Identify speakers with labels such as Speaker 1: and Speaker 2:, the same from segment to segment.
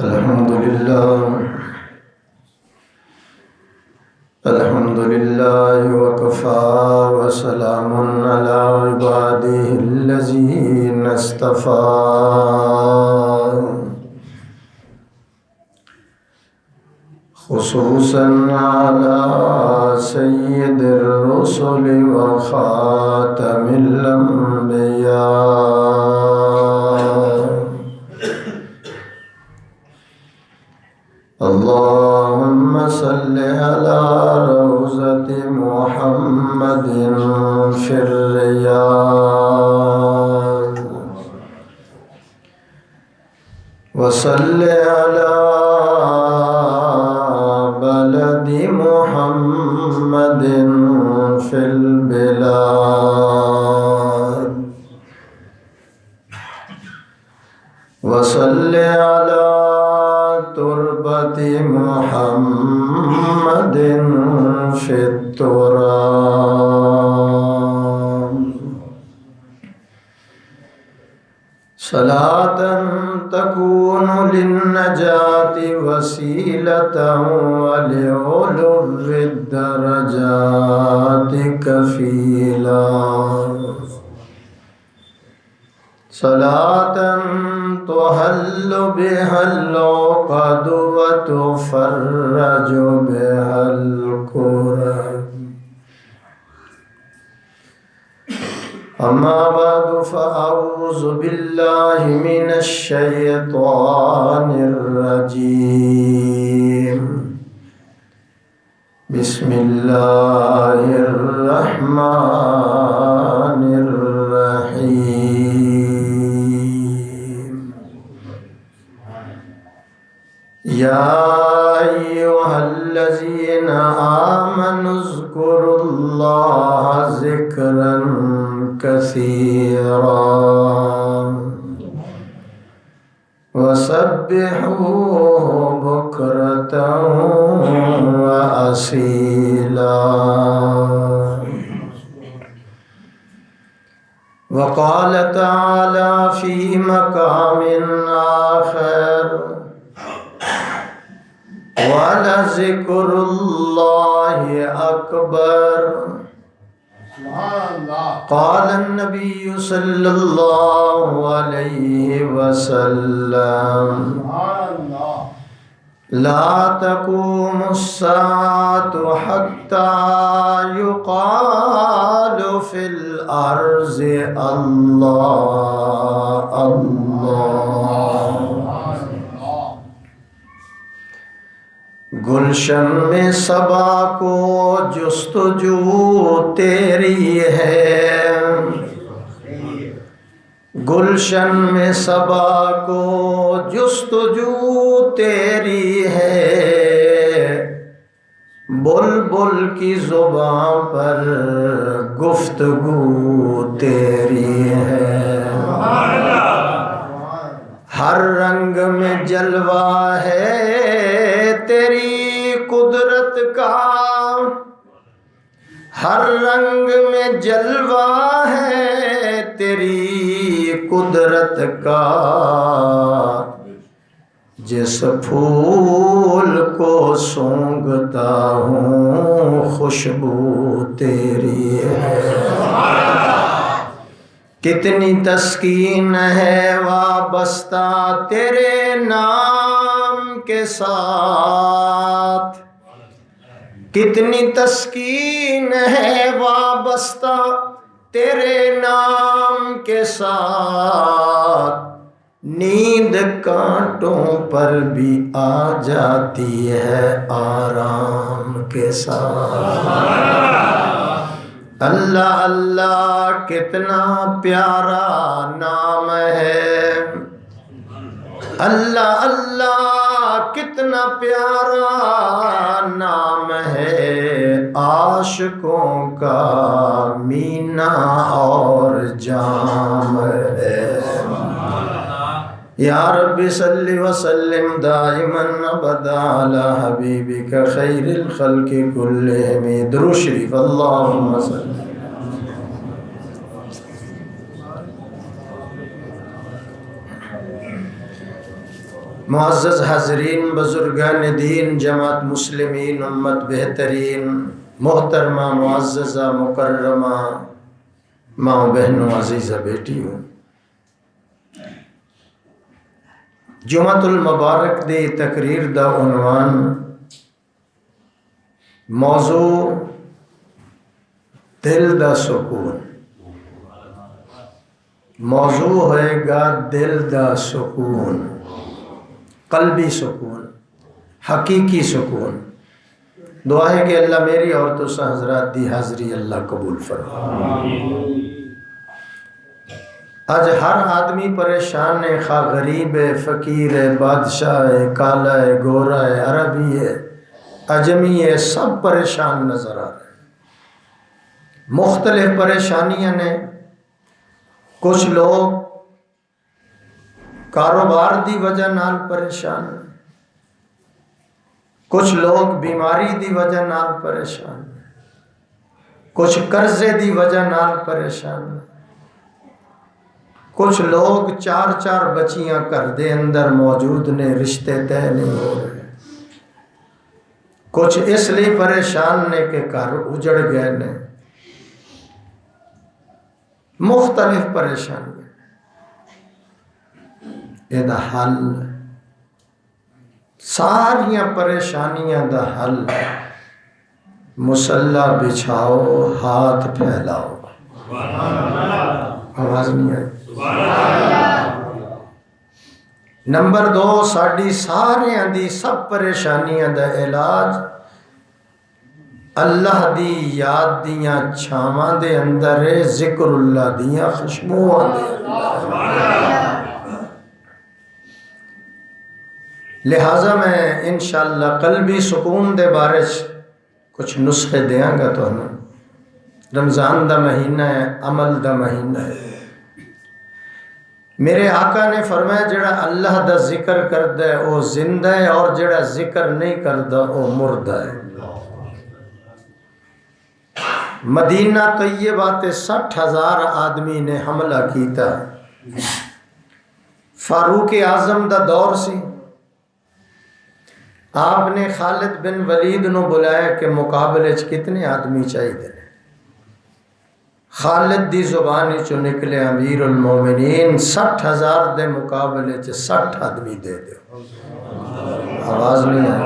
Speaker 1: الحمد لله وكفى وسلام على عباده الذين اصطفى خصوصا على سيد الرسل وخاتم الأنبياء اللهم صل على روضة محمد في الرياض وصل على بلد محمد في البلاد وصل على تربة محمد في التراب صلاة تكون للنجاة وسيلة ولعلو الدرجات كفيلا صلاة تحل بها العقد وتفرج بها الكرب أما بعد فأعوذ بالله من الشيطان الرجيم بسم الله الرحمن الرحيم يا أيها الذين آمنوا اذكروا الله ذكرا كثيرا وسبحوه بكرة وأصيلا وقال تعالى في مقام آخر ولذكر الله أكبر قال النبي صلى الله عليه وسلم لا تقوم الساعة حتى يقال في الأرض الله الله گلشن میں صبا کو جستجو تیری ہے گلشن میں صبا کو جستجو تیری ہے بلبل کی زبان پر گفتگو تیری ہے ہر رنگ میں جلوہ ہے تیری قدرت کا ہر رنگ میں جلوہ ہے تیری قدرت کا جس پھول کو سونگھتا ہوں خوشبو تیری ہے کتنی تسکین ہے وابستہ تیرے نام کے ساتھ کتنی تسکین ہے وابستہ تیرے نام کے ساتھ نیند کانٹوں پر بھی آ جاتی ہے آرام کے ساتھ اللہ اللہ کتنا پیارا نام ہے اللہ اللہ کتنا پیارا نام ہے عاشقوں کا مینا اور جام ہے یا رب صلی وسلم دائما ابدا علی حبیبک خیر الخلق کلہم درود شریف اللہم صلی معزز حاضرین، بزرگان دین، جماعت مسلمین، امت بہترین، محترمہ معززہ مکرمہ ماں بہنوں عزیزہ بیٹیوں، جمعۃ المبارک دی تقریر دا عنوان موضوع دل دا سکون، موضوع ہوئے گا دل دا سکون، قلبی سکون، حقیقی سکون۔ دعا ہے کہ اللہ میری اور تساں حضرات دی حاضری اللہ قبول فرمائے۔ آج ہر آدمی پریشان ہے، خواہ غریب ہے، فقیر ہے، بادشاہ ہے، کالا ہے، گورا ہے، عربی ہے، عجمی ہے، سب پریشان نظر آ رہے ہیں۔ مختلف پریشانیاں نے، کچھ لوگ کاروبار دی وجہ نال پریشان، کچھ لوگ بیماری دی وجہ نال پریشان، کچھ قرضے دی وجہ نال پریشان، کچھ لوگ چار چار بچیاں گھر دے اندر موجود نے، رشتے طے نہیں ہو رہے، کچھ اس لیے پریشان نے کہ گھر اجڑ گئے نے، مختلف پریشانیاں۔ یہ دا حل، ساریاں پریشانیاں دا حل مصلا بچھاؤ، ہاتھ پھیلاؤ۔ آواز نہیں آئی؟ نمبر 2، ساڑی ساریاں دی سب پریشانیاں دا علاج اللہ دی یاد دیاں چھاواں دے اندر ہے، ذکر اللہ دیاں خوشبوواں دے اندر۔ لہٰذا میں انشاءاللہ قلبی سکون دے بارے کچھ نسخے دیاں گا تو ہمیں۔ رمضان دا مہینہ ہے، عمل دا مہینہ ہے۔ میرے آقا نے فرمایا جڑا اللہ دا ذکر کردا ہے وہ زندہ ہے، اور جڑا ذکر نہیں کردا وہ مردہ ہے۔ مدینہ طیبہ تے 60,000 آدمی نے حملہ کیتا۔ فاروق اعظم دا دور سی، آپ نے خالد بن ولید نو بلایا کہ مقابلے چ کتنے آدمی چاہیے۔ خالد دی زبانی چو نکلے امیر المومنین 60,000 دے مقابلے چ 60 آدمی دے دو۔ آواز نہیں آئی؟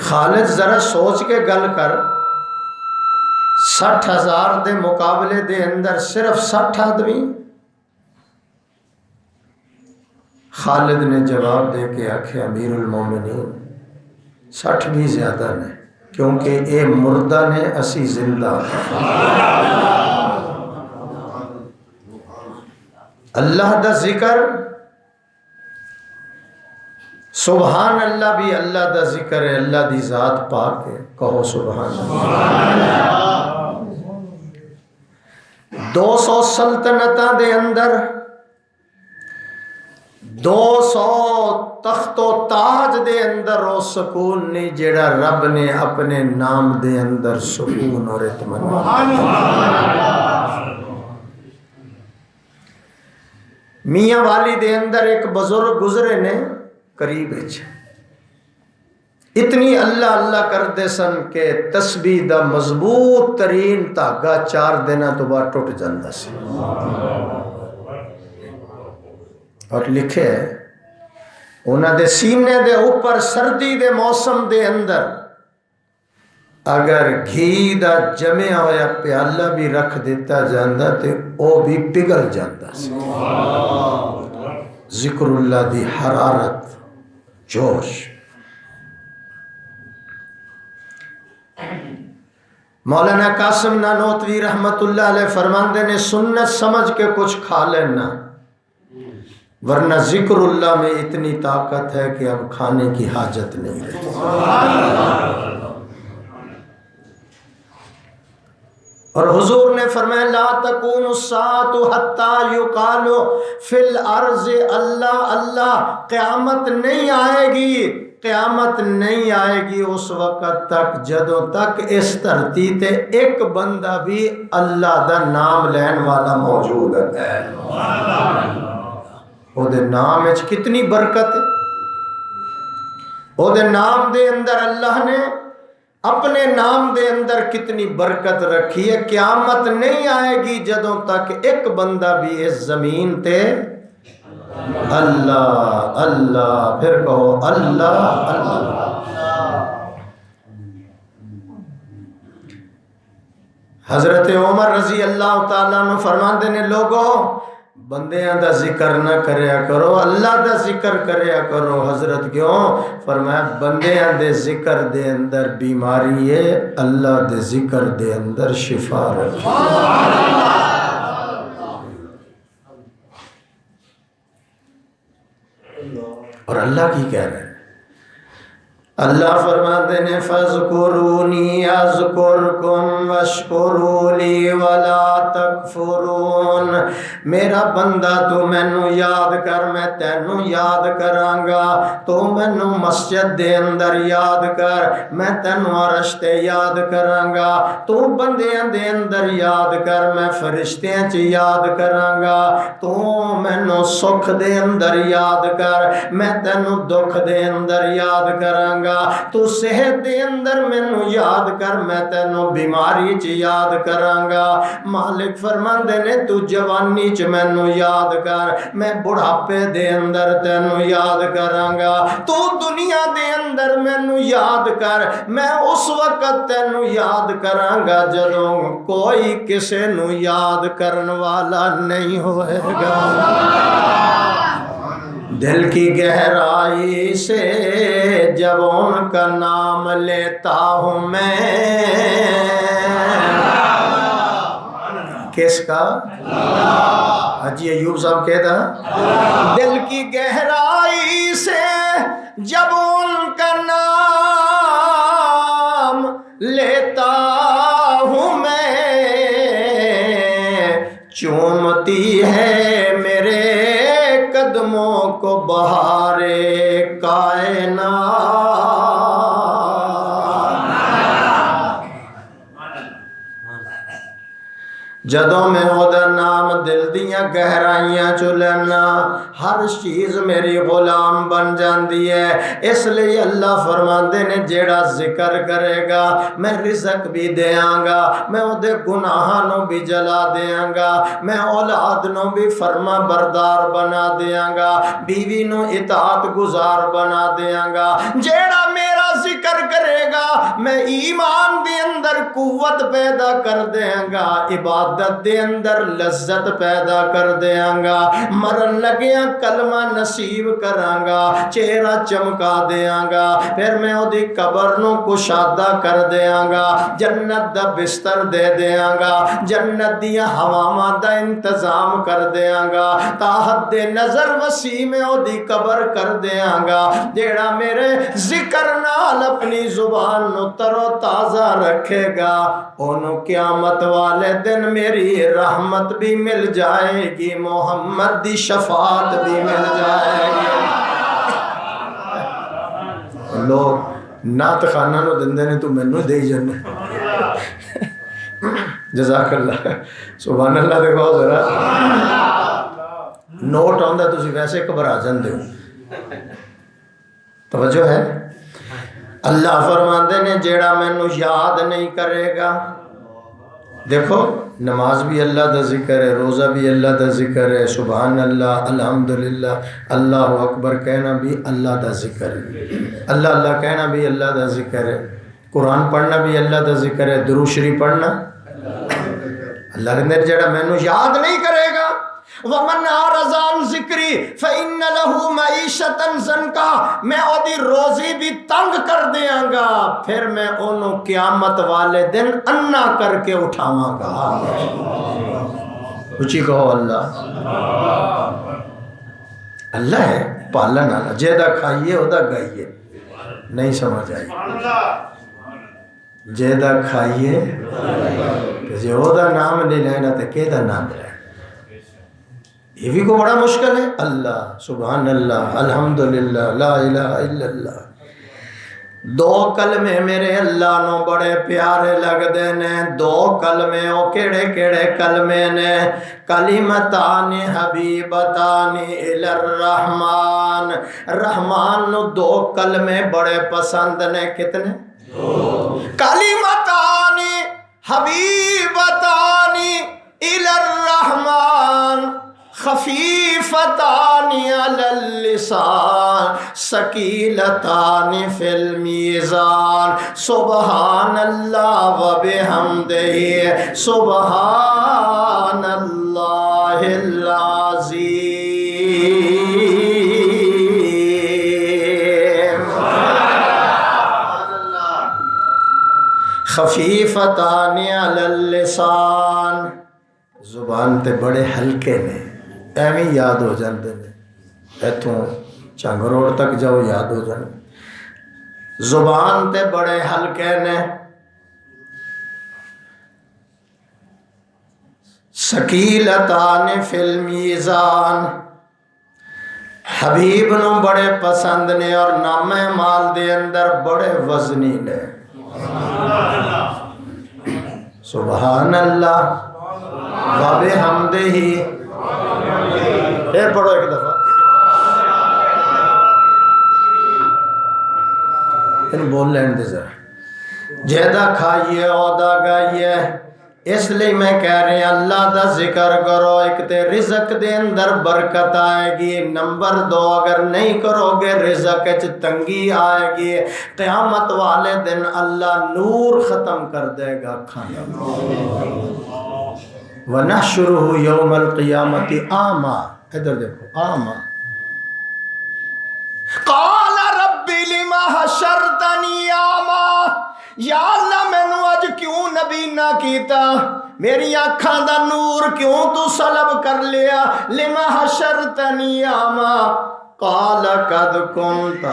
Speaker 1: خالد ذرا سوچ کے گل کر، 60,000 دے مقابلے دے اندر صرف 60 آدمی۔ خالد نے جواب دے کے آکھے امیر المومنین 60 بھی زیادہ نے، کیونکہ اے مردہ نے، اسی زندہ۔ اللہ دا ذکر، سبحان اللہ بھی اللہ دا ذکر ہے، اللہ دی ذات پاک ہے، کہو سبحان اللہ۔ 200 سلطنتاں دے اندر 200 تخت و تاج دے اندر وہ سکون نہیں جڑا رب نے اپنے نام دے اندر سکون اور اطمینان۔ میاں والی دے اندر ایک بزرگ گزرے نے قریب اچھ، اتنی اللہ اللہ کرتے سن کہ تسبیح دا مضبوط ترین دھاگا 4 دنوں تو بعد ٹوٹ جاتا سی۔ اور لکھے انہاں دے سینے دے اوپر سردی دے موسم دے اندر اگر گھی دا جمیا ہویا پیالہ بھی رکھ دیتا جاندہ تے او بھی پگھل جاندہ سی۔ ذکر اللہ دی حرارت، جوش۔ مولانا قاسم نانوتوی رحمت اللہ علیہ فرماندے نے سنت سمجھ کے کچھ کھا لینا، ورنہ ذکر اللہ میں اتنی طاقت ہے کہ اب کھانے کی حاجت نہیں رہتی۔ اور حضور نے فرمایا لا تکون الساعة حتی یقال فی الارض اللہ اللہ، قیامت نہیں آئے گی قیامت نہیں آئے گی اس وقت تک جدوں تک اس دھرتی تے ایک بندہ بھی اللہ دا نام لین والا موجود ہے۔ او دے نام وچ کتنی برکت ہے، او دے نام دے اندر اللہ نے اپنے نام دے اندر کتنی برکت رکھی ہے۔ قیامت نہیں آئے گی جدوں تک ایک بندہ بھی اس زمین تے اللہ اللہ، پھر کہو اللہ اللہ۔ حضرت عمر رضی اللہ تعالیٰ عنہ فرماندے نے لوگوں بندیاں دا ذکر نہ کریا کرو، اللہ دا ذکر کریا کرو۔ حضرت کیوں؟ فرمایا بندیاں دے ذکر دے اندر بیماری ہے، اللہ دے ذکر دے اندر شفا رکھی۔ اور اللہ کی کہہ رہے ہیں، اللہ فرماتے ہیں فَاذْكُرُونِي أَذْكُرْكُمْ وَاشْكُرُوا لِي وَلَا تَكْفُرُونَ۔ میرا بندہ تو مینوں یاد کر، میں تینوں یاد کرانگا۔ تو مینوں مسجد دے اندر یاد کر، میں تینوں عرش تے یاد کرانگا۔ تو بندیاں دے اندر یاد کر، میں فرشتیاں چ یاد کرانگا۔ تو مینوں سکھ دے اندر یاد کر، میں تینوں دکھ دے اندر یاد کرانگا۔ تو صحت دے اندر مینوں یاد کر، میں تینوں بیماری چ یاد کرانگا۔ مالک فرماندے نے تو جوانی چ مینوں یاد کر، میں بڑھاپے دے اندر تینوں یاد کرانگا۔ تو دنیا دے اندر مینوں یاد کر، میں اس وقت تینوں یاد کرانگا جدوں کوئی کسے نو یاد کرن والا نہیں ہوئے گا۔ دل کی گہرائی سے جب ان کا نام لیتا ہوں میں، کس کا؟ حجی ایوب صاحب کہتا دل کی گہرائی سے جب ان کا نام لیتا ہوں میں، چومتی ہے میرے قدموں کو بہارے کائنات۔ جدوں میں اودا نام دل دیاں گہرائیاں چ لینا، ہر چیز میری غلام بن جاندی ہے۔ اس لیے اللہ فرماندے نے جیڑا ذکر کرے گا میں رزق بھی دیاں گا، میں اودے گناہاں نو بھی جلا دیاں گا، میں اولاد نو بھی فرما بردار بنا دیاں گا، بیوی نو اطاعت گزار بنا دیاں گا۔ جیڑا میرا ذکر کرے گا میں ایمان دے اندر قوت پیدا کر دیاں گا، عبادت دے اندر لذت پیدا کر دیاں گا، مرن لگیاں کلمہ نصیب کراں گا، چہرہ چمکا دیاں گا، پھر میں اودی قبر نو کشادہ کر دیاں گا، جنت دا بستر دے دیاں گا، جنت دیا ہواواں دا انتظام کر دیاں گا، تاحت دے نظر وسیع میں اودی قبر کر دیاں گا۔ جیڑا میرے ذکر نال اپنی زبان نو تر و تازہ رکھے گا انہوں قیامت والے دن میری رحمت بھی مل جائے گی، محمد دی شفاعت بھی مل جائے گی۔ لوگ نعت خانہ نو دندے نے تو مینوں دے جانے۔ جزاک اللہ، سبحان اللہ دے کہو ذرا۔ نوٹ آندا تسی ویسے گھبرا جاندے ہو، توجہ ہے۔ اللہ فرماندے نے جیڑا مینوں یاد نہیں کرے گا، دیکھو نماز بھی اللہ دا ذکر ہے، روزہ بھی اللہ دا ذکر ہے، سبحان اللہ، الحمدللہ، اللہ اکبر کہنا بھی اللہ دا ذکر ہے، اللہ اللہ کہنا بھی اللہ دا ذکر ہے، قرآن پڑھنا بھی اللہ دا ذکر ہے، درود شریف پڑھنا اللہ کے اندر۔ جڑا مینوں یاد نہیں کرے گا وَمَنْ أَعْرَضَ عَنْ ذِكْرِي فَإِنَّ لَهُ مَعِيشَةً ضَنْكَا، میں اودی روزی بھی تنگ کر دیاں گا، پھر میں انہوں قیامت والے دن انا کر کے اٹھاواں گا۔ اچھی کہو اللہ۔ اللہ ہے پالن والا، جیدہ کھائیے ادا گائیے، نہیں سمجھ آئی؟ جیدہ کھائیے جے ادا نام نہیں لینا تو کہ دا نام لینا، یہ بھی کو بڑا مشکل ہے۔ اللہ، سبحان اللہ، الحمدللہ، لا الہ الا اللہ، دو کلمے میرے اللہ نو بڑے پیارے لگدے نے، دو کلمے او کیڑے کیڑے کلمے نے؟ کلمتان حبیبتان الی الرحمن، رحمان نو دو کلمے بڑے پسند نے، کتنے؟ دو۔ کلمتان حبیبتان الی الرحمن خفیفتان علی اللسان ثقیلتان فی المیزان سبحان اللہ و بحمدہ سبحان اللہ العظیم۔ خفیفتان علی اللسان، زبان تے بڑے ہلکے نے، ایویں یاد ہو جاندے نے، ایتھوں چنگ روڑ تک جاؤ یاد ہو جاندے، زبان تے بڑے ہلکے نے، ثقیلتان فی المیزان، حبیب نو بڑے پسند نے اور نامہ مال دے اندر بڑے وزنی نے۔ سبحان اللہ و بحمدہ، پھر پڑھو ایک دفعہ، ان بول لین دے ذرا، جیدہ کھائیے عہدہ گائیے، اس لیے میں کہہ رہے ہیں اللہ دا ذکر کرو، ایک تے رزق دے اندر برکت آئے گی، نمبر دو اگر نہیں کرو گے رزق وچ تنگی آئے گی، قیامت والے دن اللہ نور ختم کر دے گا کھانا۔ وَنَحْشُرُهُ يَوْمَ الْقِيَامَةِ أَعْمَى، ادھر دیکھو أَعْمَى، قَالَ رَبِّ لِمَ حَشَرْتَنِي أَعْمَى، یا اللہ میں نو اج کیوں نبی نہ کیتا، میری آنکھاں دا نور کیوں تو سلب کر لیا، لِمَ حَشَرْتَنِي أَعْمَى قَالَ قَدْ كُنْتَ،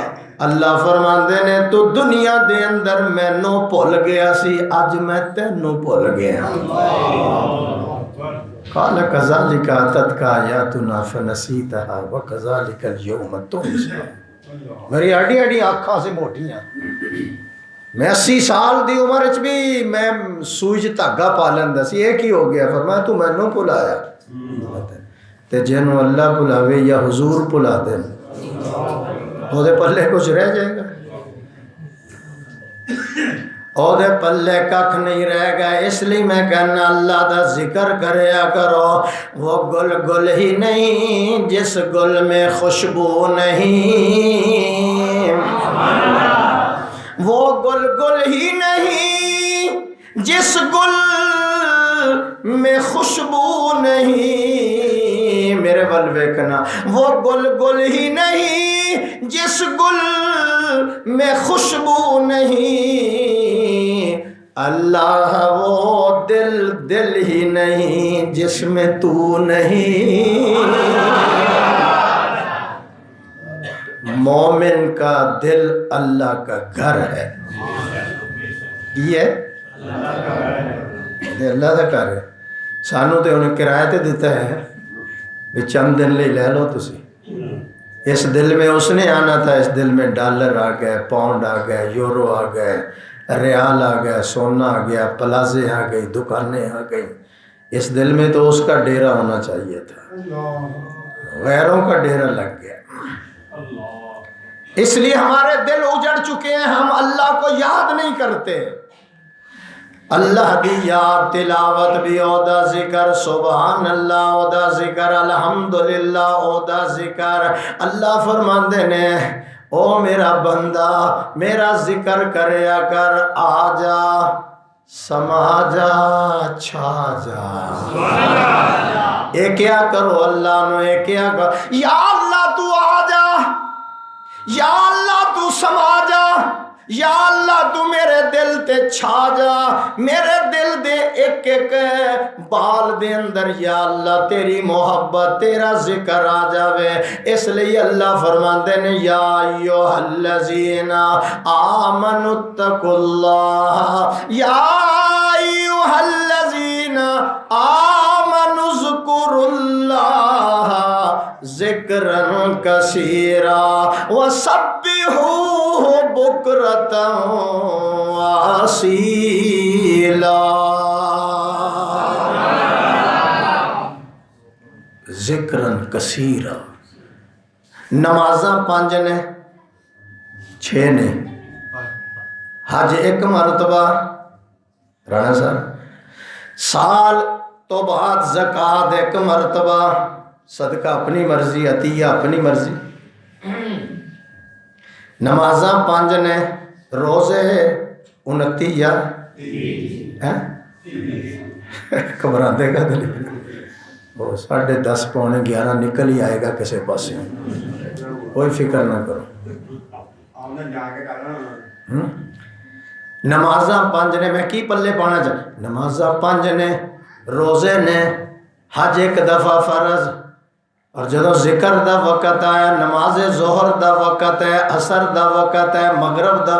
Speaker 1: اللہ فرماندے نے تو دنیا دے اندر مینوں بھول گیا سی، اج میں تینوں بھول گیا۔ قال كذلك أتتك آياتنا فنسيتها وكذلك اليوم تنسى، میری ہڈی ہڈی آنکھاں سے موٹیاں، میں 80 سال دی عمر وچ بھی میں سوئی چ دھاگا پا لیندا سی، یہ کی ہو گیا؟ فرمایا تو مینوں بھلایا، تے جنوں اللہ بھلاوے یا حضور بھلا دین او دے پلے کچھ رہ جائے گا، او دے پلے ککھ نہیں رہ گا۔ اس لیے میں کہنا اللہ دا ذکر کریا کرو، وہ گل گل ہی نہیں جس گل میں خوشبو نہیں، وہ گل گل ہی نہیں جس گل میں خوشبو نہیں، میرے ول ویکھنا، وہ گل گل ہی نہیں جس گل میں خوشبو نہیں، اللہ وہ دل دل ہی نہیں جس میں تو نہیں، مومن کا دل اللہ کا گھر ہے، یہ اللہ کا گھر ہے، سانو تے انہیں کرایہ تے دیتا ہے بھی چند دن لے لو تسی، اس دل میں اس نے آنا تھا، اس دل میں ڈالر آ گئے، پاؤنڈ آ گئے، یورو آ گئے، ریال آ گیا، سونا آ گیا، پلازے آ گئی، دکانیں آ گئی، اس دل میں تو اس کا ڈیرا ہونا چاہیے تھا، غیروں کا ڈیرا لگ گیا، اس لیے ہمارے دل اجڑ چکے ہیں، ہم اللہ کو یاد نہیں کرتے، اللہ دی یاد، تلاوت بھی اودا ذکر، سبحان اللہ اودا ذکر، الحمدللہ اودا ذکر۔ اللہ فرماندے نے او میرا بندہ میرا ذکر کریا کر، آ جا سما جا چھا جا، اے کیا کرو اللہ نو، اے کیا کرو، یا اللہ تو آ جا، یا اللہ تو سما جا، یا اللہ تو میرے دل تے چھا جا، میرے دل دے ایک ایک بال دے اندر یا اللہ تیری محبت تیرا ذکر آ جاوے۔ اس لیے اللہ فرماندے نے یا ایھا الذین آمنوا اتقوا اللہ، یا ایھا الذین آمنوا اذکروا اللہ ذکرا کثیرا وسبحوہ بکرتا واسیلا. ذکرن کثیرا. نمازاں 5 نے 6 نے، حج 1 مرتبہ رانا صاحب، سال تو بعد زکوٰۃ 1 مرتبہ، صدقہ اپنی مرضی، عطیہ اپنی مرضی. نمازاں 5 نے، روزے 29 یا گھبراتے کا دل وہ 10:30 پونے 11 نکل ہی آئے گا کسی پاسے، کوئی فکر نہ کرو. نمازاں 5 نے، میں کی پلے پانا چاہ، نمازاں 5 نے، روزے نے، حج 1 دفعہ فرض. اور جدو ذکر دا وقت آیا، نماز ظہر دا وقت ہے، عصر دا وقت ہے، مغرب دا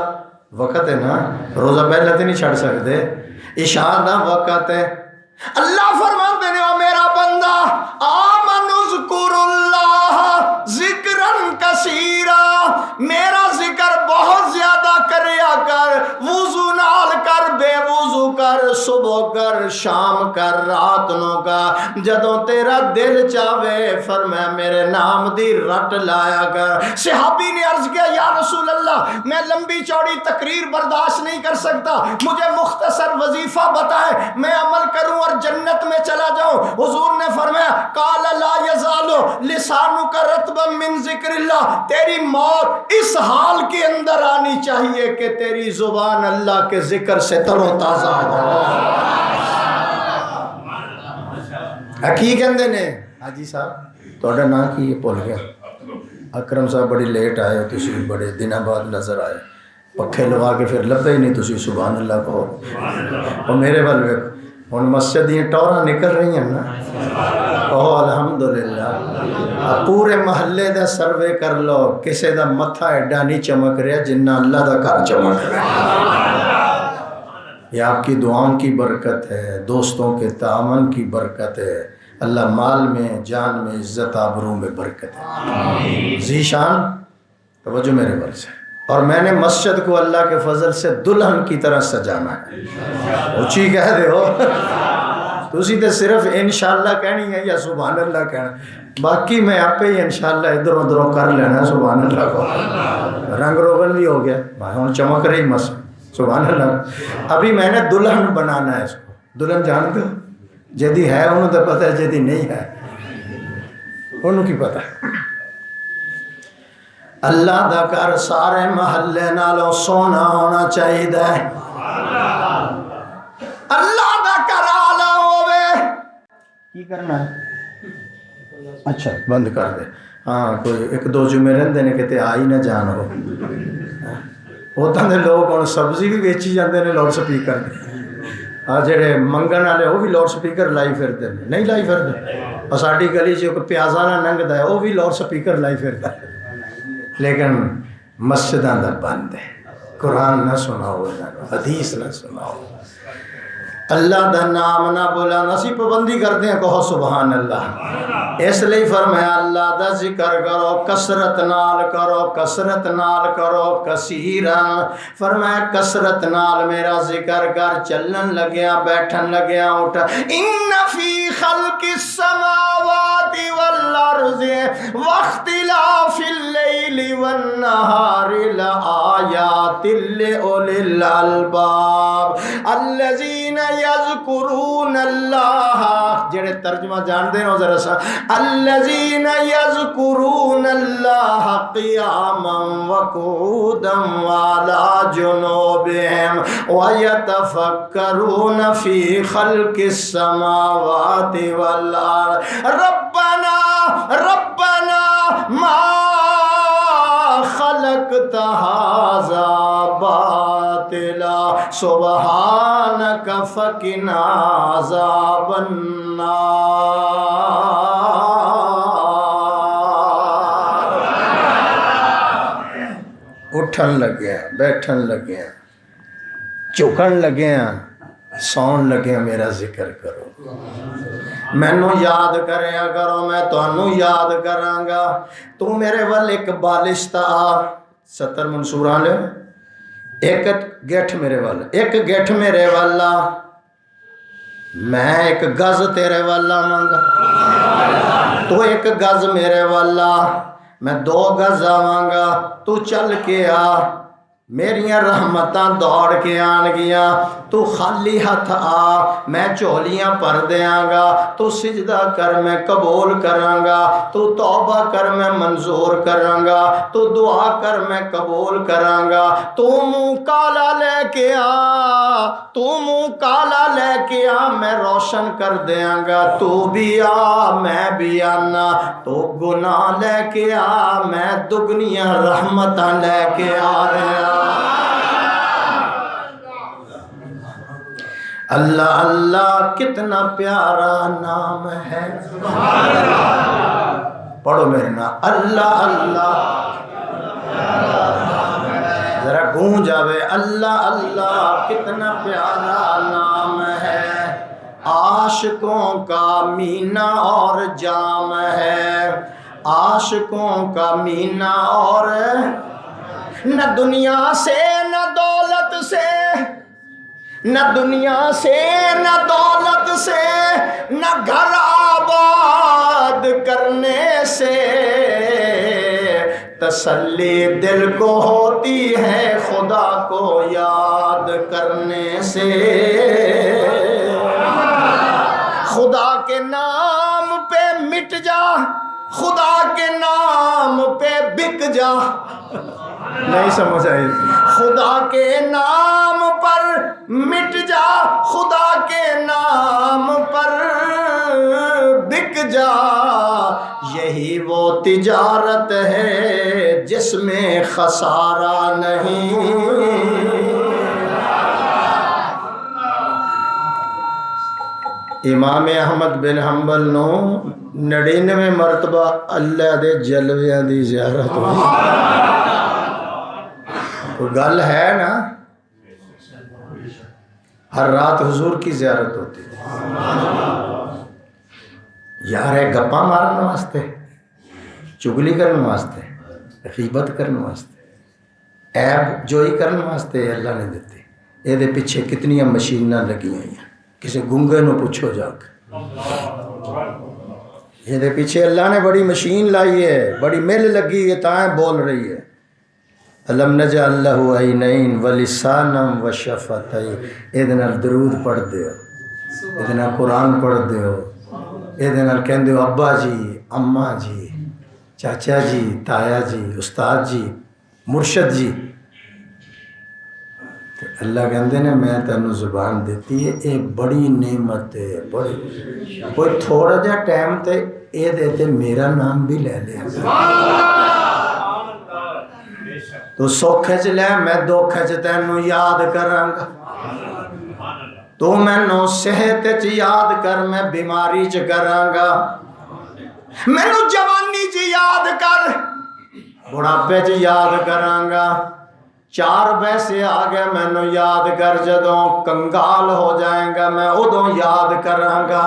Speaker 1: وقت ہے نا، روزہ پہلے تو نہیں چھڑ سکتے، عشاء دا وقت ہے. اللہ فرماتے ہیں او میرا بندہ آمن اذکر اللہ ذکرن کثیرا، میرا ذکر بہت زیادہ کریا کر، وضو نال کر، بے وضو کر، صبح کر، شام کر، رات نو کا، جدوں تیرا دل چاہے فرمایا میرے نام دی رٹ لایا کر. صحابی نے عرض کیا یا رسول اللہ میں لمبی چوڑی تقریر برداشت نہیں کر سکتا، مجھے مختصر وظیفہ بتائے میں عمل کروں اور جنت میں چلا جاؤں. حضور نے فرمایا قال لا یزال لسانک رطبا من ذکر اللہ، تیری موت اس حال کے اندر آنی چاہیے کہ تیری زبان اللہ کے ذکر سے تر و تازہ ہو. حقیقت نے حاجی صاحب تھوڑا نام کی یہ بھول گیا، اکرم صاحب بڑی لیٹ آئے ہو، تسی بڑے دنوں بعد نظر آئے، پکھے لوا کے پھر لبے ہی نہیں، تسی سبحان اللہ کہو. اور میرے ول ویکھو ہن مسجد دیا ٹوراں نکل رہی ہیں نا، کہو الحمدللہ. پورے محلے دا سروے کر لو، کسے دا متھا ایڈا نہیں چمک رہا جنہ اللہ دا گھر چمک رہا. یہ آپ کی دعاؤں کی برکت ہے، دوستوں کے تعاون کی برکت ہے. اللہ مال میں، جان میں، عزت آبرو میں برکت ہے. ذیشان توجہ میرے بل سے. اور میں نے مسجد کو اللہ کے فضل سے دلہن کی طرح سجانا ہے. اونچی کہہ دے ہو تسی تے صرف انشاءاللہ کہنی ہے یا سبحان اللہ کہنا، باقی میں آپ ہی انشاءاللہ ادھر ادھر کر لینا. سبحان اللہ کو رنگ روغن بھی ہو گیا، ہوں چمک رہی مسجد. سبحان اللہ. ابھی میں نے دلہن بنانا ہے اس کو. دلہن جانتے ہو جدی ہے انہوں تو پتہ ہے، جدی نہیں ہے انہوں کی پتہ ہے. اللہ دا گھر سارے محلے نالوں سونا ہونا چاہیے. اللہ دا گھر آلہ ہوئے کی کرنا ہے. اچھا بند کر دے. ہاں کوئی 1-2 جمعے رہندے نے کتے آئی نہ جان ہو. اتنا دے لوگ ہوں سبزی بھی ویچی جاندے نے لاؤڈ سپیکر دے. جڑے منگن والے وہ بھی لاؤڈ سپیکر لائی پھرتے ہیں، نہیں لائی پھرتے. اور ساری گلی چ پیازا نہ لنگتا ہے وہ بھی لاؤڈ سپیکر لائی پھرتا ہے. لیکن مسجداں دا بند ہے، قرآن نہ سناؤ، حدیث نہ سناؤ، اللہ دا نام نہ بولا. اسی پابندی کرتے ہیں، کہو سبحان اللہ. اس لیے فرمایا اللہ دا ذکر کرو، کثرت نال کرو، کثرت نال کرو، کثیرا. فرمایا کثرت نال میرا ذکر کر، چلن لگیا، بیٹھن لگیا، اٹھا. ان فی خلق السماوات والارض واختلاف اللیل والنہار لآیات لأولی الالباب الذین یذکرون اللہ. جڑے ترجمہ جان دے ہو ذرا سا، الذین یذکرون اللہ قیاما وقعودا وعلی جنوبہم ویتفکرون فی خلق السماوات والارض ربنا ربنا ما خلقت هذا باطلا سبحانک فقنا عذاب النار. اٹھن لگے، بیٹھن لگے، چکن لگے، سون لگے، میرا ذکر کرو، مینو یاد کریا کرو، میں تانوں یاد کراں گا. تو میرے ول ایک بالش تا 70 منصوراں لے ایک گٹھ میرے والا، ایک گٹھ میرے والا، میں ایک گز تیرے والا مانگا، تو ایک گز میرے والا، میں 2 گز آواں گا، تو چل کے آ، میریاں رحمتاں دوڑ کے آن گیا، تو خالی ہاتھ آ، میں چولیاں پر دیاں گا، تو سجدہ کر میں قبول کراں گا، تو توبہ کر میں منظور کراں گا، تو دعا کر میں قبول کراں گا، تو منہ کالا لے کے آ، تو منہ کالا لے کے آ، میں روشن کر دیاں گا، تو بھی آ میں بھی آنا، تو گناہ لے کے آ، میں دگنیاں رحمتاں لے کے آ رہا۔ اللہ اللہ کتنا پیارا نام ہے، پڑھو میرے نام، اللہ اللہ ذرا گونج آوے، اللہ اللہ کتنا پیارا نام ہے، عاشقوں کا مینہ اور جام ہے، عاشقوں کا مینہ اور، نہ دنیا سے نہ دولت سے، نہ دنیا سے نہ دولت سے، نہ گھر آباد کرنے سے، تسلی دل کو ہوتی ہے خدا کو یاد کرنے سے، خدا کے نام پہ مٹ جا، خدا کے نام پہ بک جا، نہیں سمجھ آئی، خدا کے نام پر مٹ جا، خدا کے نام پر بک جا، یہی وہ تجارت ہے جس میں خسارہ نہیں۔ امام احمد بن حنبل نو 99 مرتبہ اللہ دے جلویاں دی زیارت ہوئی، تو گل ہے نا، ہر رات حضور کی زیارت ہوتی یار، ہے گپا مارن واسطے، چگلی کرن واسطے، غیبت کرن واسطے، عیب جوئی کرن واسطے اللہ نے دیتے، یہ دے پیچھے کتنی مشیناں لگی ہوئی ہیں، کسی گنگے نو پوچھو جا کے، یہ دے پیچھے اللہ نے بڑی مشین لائی ہے، بڑی مل لگی ہے، تائیں بول رہی ہے، الم نجعل لہ عینین ولسانا وشفتین، یہ نال درود پڑھ دیو، یہ نال قرآن پڑھ دیو، یہ نال کہندے ہو ابا جی، اماں جی، چاچا جی، تایا جی، استاد جی، مرشد جی، اللہ کہندے نے میں تینوں زبان دیتی ہے، ایک بڑی نعمت ہے، بڑی، کوئی تھوڑا جا ٹائم تے اے دیتے میرا نام بھی لے لے، تو سوکھے چ لے میں دکھے چ تینوں یاد کراں گا، تو مینوں صحت چ یاد کر میں بیماری چ کراں گا، مینوں جوانی چ یاد کر بڑھاپے چ یاد کراں گا، 4 پیسے آ گئے مینوں یاد کر، جدوں کنگال ہو جائیں گا میں ادوں یاد کراں گا،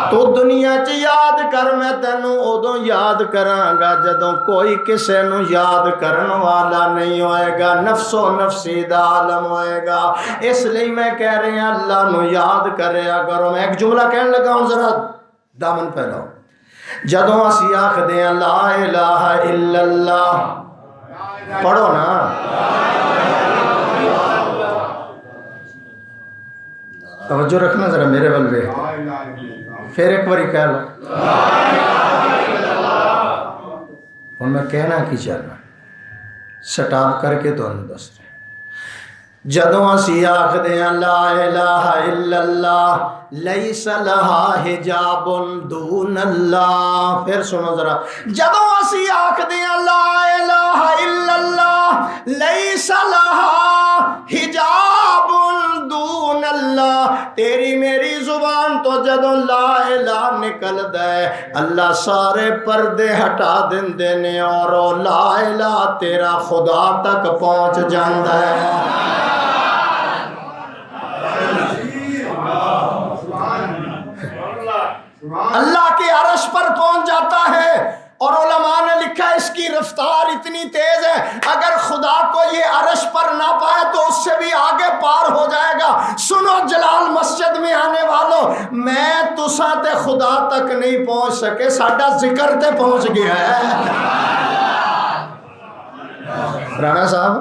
Speaker 1: تو دنیا چ یاد کر میں تینوں ادوں یاد کراں گا جدوں کوئی کسے نو یاد کرن والا نہیں ہوئے گا، نفس و نفسی دا عالم ہوئے گا، اس لیے میں کہہ رہے ہیں اللہ نو یاد کریا کرو۔ میں ایک جملہ کہنے لگا ہوں، ذرا دامن پھیلاؤ، جدوں اسی آکھدے ہیں لا الہ الا اللہ، پڑھو نا، توجہ رکھنا ذرا میرے بلوے، پھر ایک باری کہہ لو، اور میں کہنا کی چاہنا سٹاپ کر کے تو انہوں دس رہے، جدوں اسی آکھدے ہیں لا الہ الا اللہ لیس لہا حجاب دون اللہ، پھر سنو ذرا، جدوں اسی آکھدے ہیں لا الہ الا اللہ لیس لہا حجاب دون اللہ، تیری میری زبان تو جدوں لا الہ نکل دے اللہ سارے پردے ہٹا دیندے نے، اور لا الہ تیرا خدا تک پہنچ جاندا ہے، اللہ کے عرش پر پہنچ جاتا ہے، اور علماء نے لکھا اس کی رفتار اتنی تیز ہے اگر خدا کو یہ عرش پر نہ پائے تو اس سے بھی آگے پار ہو جائے گا۔ سنو جلال مسجد میں آنے والوں، میں تساں تے خدا تک نہیں پہنچ سکے، ساڈا ذکر تے پہنچ گیا ہے۔ رانا صاحب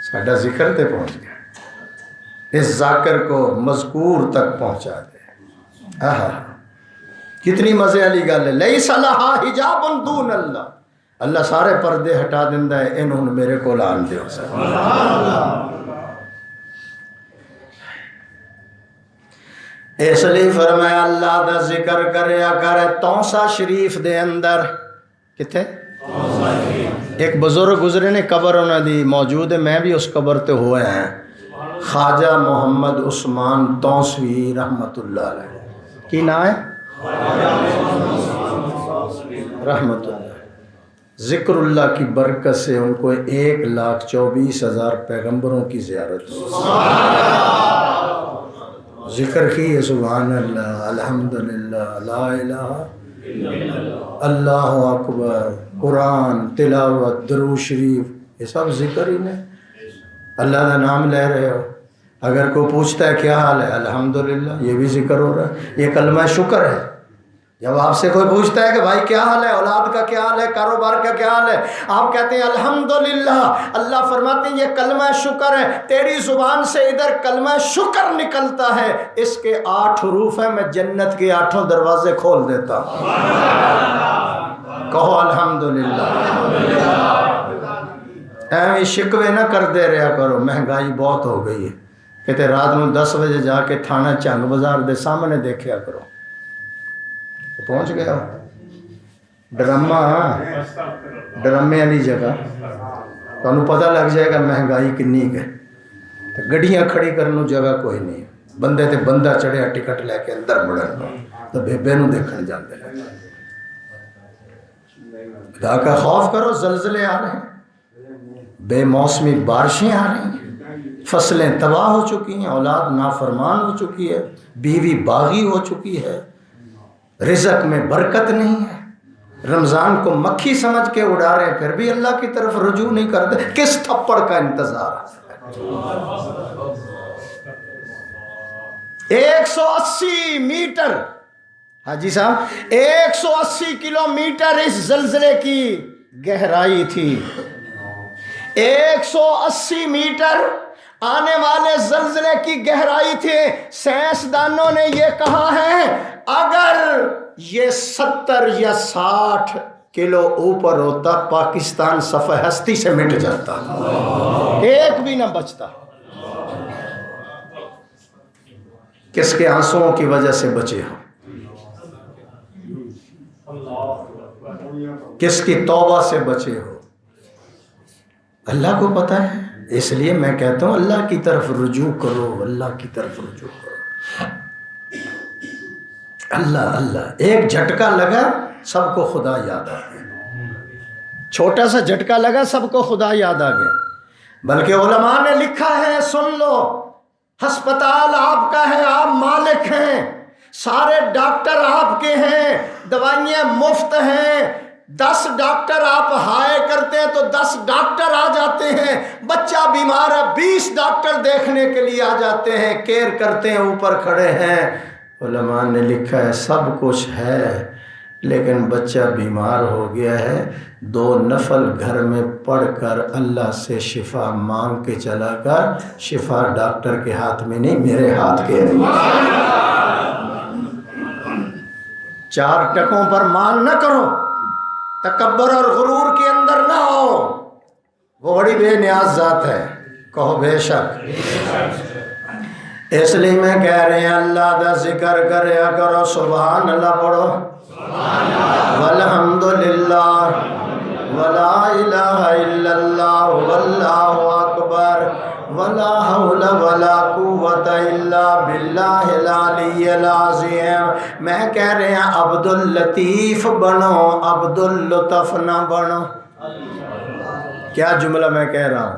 Speaker 1: ساڈا ذکر تے پہنچ گیا، اس ذاکر کو مذکور تک پہنچا دے۔ کتنی مزے والی گل ہے، لیس لہا حجاب دون اللہ، اللہ سارے پردے ہٹا دیندا ہے، انہوں میرے کول آن دیو۔ اس لیے فرمایا اللہ دا ذکر کریا کرے۔ توسا شریف دے اندر کتھے ایک بزرگ گزرے نے، قبر انہاں دی موجود ہے، میں بھی اس قبر تے ہوئے ہیں، خواجہ محمد عثمان توسوی رحمت اللہ علیہ۔ کی نام ہے؟ رحمت اللہ۔ ذکر اللہ کی برکت سے ان کو 1,24,000 پیغمبروں کی زیارت ہوئی۔ ذکر کی ہے سبحان اللہ، الحمدللہ، لا الہ اللہ اکبر، قرآن تلاوت، درود شریف، یہ سب ذکر ہی نہیں۔ اللہ کا نام لے رہے ہو، اگر کوئی پوچھتا ہے کیا حال ہے، الحمدللہ، یہ بھی ذکر ہو رہا ہے، یہ کلمہ شکر ہے۔ جب آپ سے کوئی پوچھتا ہے کہ بھائی کیا حال ہے، اولاد کا کیا حال ہے، کاروبار کا کیا حال ہے، آپ کہتے ہیں الحمدللہ، اللہ فرماتے ہیں یہ کلمہ شکر ہے، تیری زبان سے ادھر کلمہ شکر نکلتا ہے، اس کے 8 حروف ہیں، میں جنت کے 8 دروازے کھول دیتا ہوں۔ کہو الحمدللہ۔ ایویں شکوے نہ کر دے رہا کرو، مہنگائی بہت ہو گئی ہے، کہتے رات میں 10 بجے جا کے تھانہ چنگ بازار دے سامنے دیکھیا کرو، پہنچ گیا ڈرامہ، ڈرامے والی جگہ تمہیں پتہ لگ جائے گا مہنگائی کنی ہے۔ گڈیاں کھڑی کرنے جگہ کوئی نہیں، بندے تے بندہ چڑھیا ٹکٹ لے کے اندر بڑھن تو بیبے نو دیکھن جاندے ہیں۔ خدا کا خوف کرو، زلزلے آ رہے ہیں، بے موسمی بارشیں آ رہی ہیں، فصلیں تباہ ہو چکی ہیں، اولاد نافرمان ہو چکی ہے، بیوی باغی ہو چکی ہے، رزق میں برکت نہیں ہے، رمضان کو مکھی سمجھ کے اڑا رہے ہیں، پھر بھی اللہ کی طرف رجوع نہیں کرتے، کس تھپڑ کا انتظار ہے؟ 180 میٹر، حاجی صاحب 180 کلومیٹر اس زلزلے کی گہرائی تھی، 180 میٹر آنے والے زلزلے کی گہرائی تھی۔ سائنسدانوں نے یہ کہا ہے اگر یہ 70 یا 60 کلو اوپر ہوتا پاکستان صفحہ ہستی سے مٹ جاتا، ایک بھی نہ بچتا۔ کس کے آنسوؤں کی وجہ سے بچے ہو، کس کی توبہ سے بچے ہو، اللہ کو پتہ ہے۔ اس لیے میں کہتا ہوں اللہ کی طرف رجوع کرو، اللہ کی طرف رجوع کرو۔ اللہ اللہ، ایک جھٹکا لگا سب کو خدا یاد آ گیا، چھوٹا سا جھٹکا لگا سب کو خدا یاد آ گیا۔ بلکہ علماء نے لکھا ہے، سن لو، ہسپتال آپ کا ہے، آپ مالک ہیں، سارے ڈاکٹر آپ کے ہیں، دوائیاں مفت ہیں، 10 ڈاکٹر آپ ہائے کرتے ہیں تو 10 ڈاکٹر آ جاتے ہیں، بچہ بیمار ہے 20 ڈاکٹر دیکھنے کے لیے آ جاتے ہیں، کیئر کرتے ہیں، اوپر کھڑے ہیں۔ علماء نے لکھا ہے سب کچھ ہے، لیکن بچہ بیمار ہو گیا ہے، 2 نفل گھر میں پڑھ کر اللہ سے شفا مانگ کے چلا کر، شفا ڈاکٹر کے ہاتھ میں نہیں، میرے ہاتھ کے نہیں۔ 4 ٹکوں پر مان نہ کرو، تکبر اور غرور کے اندر نہ ہو، وہ بڑی بے نیاز ذات ہے، کہو بے شک۔ اس لیے میں کہہ رہے ہیں اللہ دا ذکر کریا کرو، سبحان اللہ پڑھو، والحمدللہ ولا الہ الا اللہ واللہ اکبر ولا حول ولا قوت الا باللہ العلی العظیم۔ میں کہہ رہے ہیں عبد اللطیف بنو، عبد اللطف نہ بنو۔ کیا جملہ میں کہہ رہا ہوں،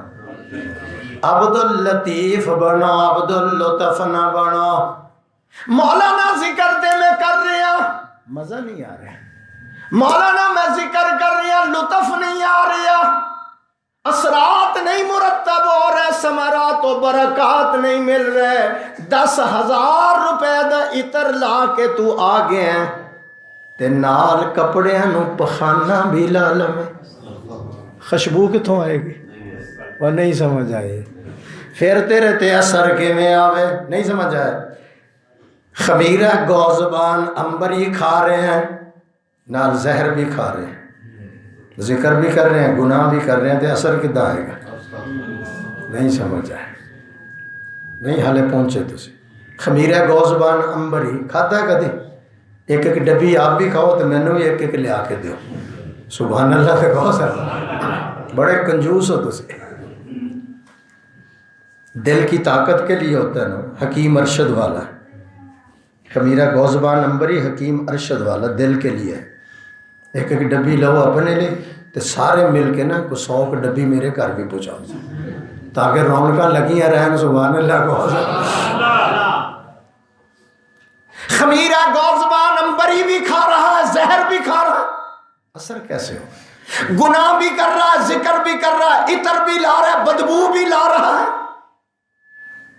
Speaker 1: عبد اللطیف بنو، عبد اللطف نہ بنو۔ مولانا ذکر دے میں کر رہے ہیں مزہ نہیں آ رہا مولانا، میں ذکر کر رہا لطف نہیں آ رہا، اثرات نہیں مرتب ہو رہے، ثمرات و برکات نہیں مل رہے۔ 10,000 روپے دا عطر لا کے تو آ گیا ہے تے نال کپڑیاں نو پخانا بھی لا لویں، خوشبو کتوں آئے گی؟ وہ نہیں سمجھ آئے۔ پھر تیرے تے اثر کیویں آوے؟ نہیں سمجھ آئے۔ خمیرہ گوزبان عنبری کھا رہے ہیں، نال زہر بھی کھا رہے ہیں، ذکر بھی کر رہے ہیں، گناہ بھی کر رہے ہیں، تے اثر کدھر آئے گا؟ نہیں سمجھ آئے، نہیں حالے پہنچے تسی۔ خمیرہ گوزبان عنبری کھاتا ہے کدی؟ ایک ایک ڈبی آپ بھی کھاؤ تو مینوں بھی ایک ایک لیا کے دیو۔ سبحان اللہ سے کہو سر، بڑے کنجوس ہو تسی۔ دل کی طاقت کے لیے ہوتا ہے نا، حکیم ارشد والا خمیرہ گوزبان عنبری، حکیم ارشد والا دل کے لیے۔ ایک ایک ڈبی لو اپنے لیے تو سارے مل کے نا کو 100 ڈبی میرے گھر بھی پہنچاؤ تاکہ رونقاں لگیاں رہن۔ سبحان اللہ کو خمیرہ گوزبان عنبری بھی کھا رہا ہے، زہر بھی کھا رہا ہے، اثر کیسے ہو؟ گناہ بھی کر رہا ہے، ذکر بھی کر رہا ہے، عطر بھی لا رہا ہے، بدبو بھی لا رہا ہے،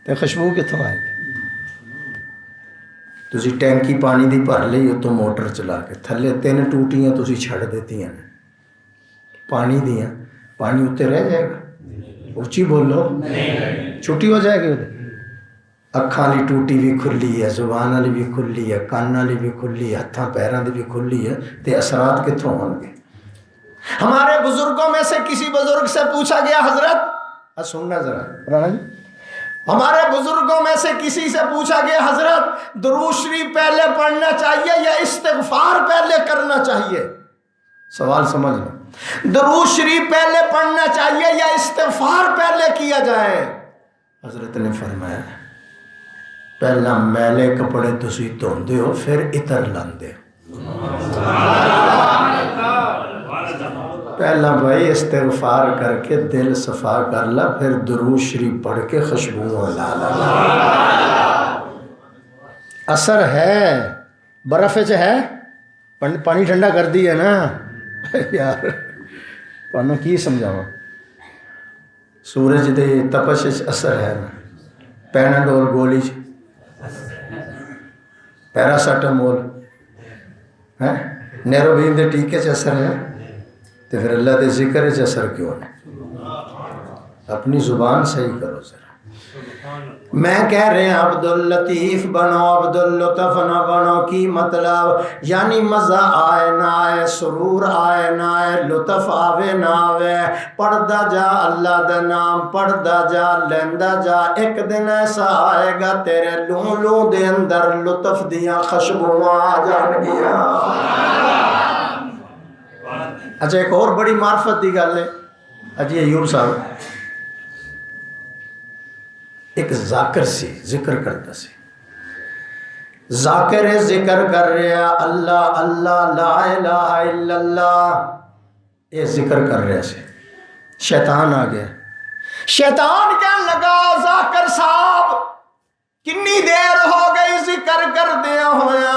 Speaker 1: تے خوشبو کتوں آئے گی؟ تسی ٹینکی پانی دی بھر لئی اتوں موٹر چلا کے تھلے 3 ٹوٹیاں تسی چھڑ دیتی ہیں پانی دیاں، پانی اتنے رہ جائے گا؟ اچھی بولو، چھٹی ہو جائے گی۔ اکھاں والی ٹوٹی بھی کھلی ہے، زبان والی بھی کھلی ہے، کان والی بھی کھلی ہے، ہتھاں پیراں دی بھی کھلی ہے، تے اثرات کتوں ہوں گے؟ ہمارے بزرگوں میں سے کسی بزرگ سے پوچھا گیا، حضرت سننا ذرا رانا جی، ہمارے بزرگوں میں سے کسی سے پوچھا گیا حضرت درود شریف پہلے پڑھنا چاہیے یا استغفار پہلے کرنا چاہیے؟ سوال سمجھ لو، درود شریف پہلے پڑھنا چاہیے یا استغفار پہلے کیا جائے؟ حضرت نے فرمایا پہلا میلے کپڑے تسی دھوندے ہو، پھر عطر لاندے ہو۔ پہلا بھائی استغفار کر کے دل صفا کر لا، پھر درود شریف پڑھ کے خوشبو لا لا۔ اثر ہے، برف چ ہے، پانی ٹھنڈا کر دی ہے نا یار، تمہیں کی سمجھاواں؟ سورج دے تپش اثر ہے نا، پیناڈول گولی پیراسیٹامول ہے، نیروبین دے ٹیکے چ اثر ہے، تو پھر اللہ دے ذکر چ اثر کیوں نہیں؟ اپنی زبان صحیح کرو ذرا۔ میں کہہ رہے ہیں عبد اللطیف بنو، عبد اللطف نہ بنو، کی مطلب یعنی مزہ آئے نہ آئے، سرور آئے نہ آئے، لطف آوے نہ آوے، پڑھدا جا اللہ دا نام، پڑھدا جا، لیندا جا، ایک دن ایسا آئے گا تیرے لوں لوں دے اندر لطف دیاں خوشبوواں آ جان گیاں۔ اچھا ایک اور بڑی معرفت دی گل ہے، اجی ایوب صاحب ایک ذاکر سی، ذکر کرتا سی، ذاکر ذکر کر رہا اللہ اللہ لا الہ الا اللہ، یہ ذکر کر رہا سی، شیطان آ گیا، شیطان کہنے لگا ذاکر صاحب کنی دیر ہو گئی ذکر کر دیا ہویا؟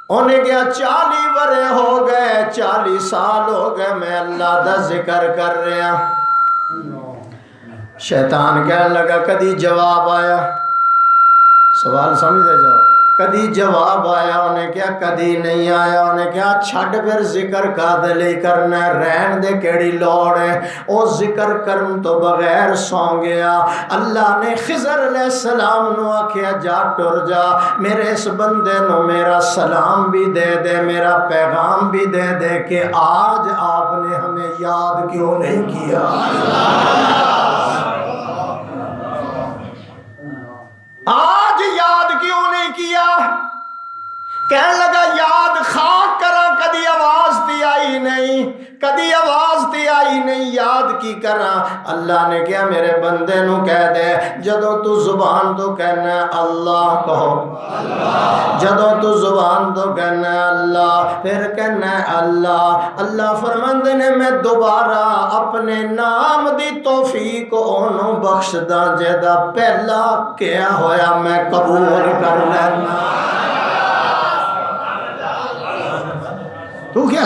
Speaker 1: انہیں کیا 40 ورے ہو گئے، 40 سال ہو گئے میں اللہ دا ذکر کر رہا۔ شیطان کہنے لگا کدی جواب آیا؟ سوال سمجھتے جاؤ، کدی جواب آیا؟ انہیں کیا کدی نہیں آیا۔ انہیں کیا چھڈ پھر ذکر کا دلی کرنا ہے، رہن دے کیڑی لوڑ ہے، او ذکر کرن تو بغیر سو گیا۔ اللہ نے خضر علیہ السلام نو آکھیا جا ٹر جا، میرے اس بندے نو میرا سلام بھی دے دے، میرا پیغام بھی دے دے کہ آج آپ نے ہمیں یاد کیوں نہیں کیا۔ آج یاد کیوں نہیں کیا؟ کہنے لگا یاد خاک کرا، کدی آواز تی آئی نہیں، کدی آواز تی آئی نہیں، یاد کی کرا؟ اللہ نے کیا میرے بندے نو کہہ دے جدو تو زبان تو کہنا ہے اللہ کہو، جدو تو زبان تو کہنا ہے اللہ، پھر کہنا ہے اللہ۔ اللہ فرماندے نے میں دوبارہ اپنے نام دی توفیق اونوں بخش دا جیدا پہلا کیا ہویا میں قبول کر لینا۔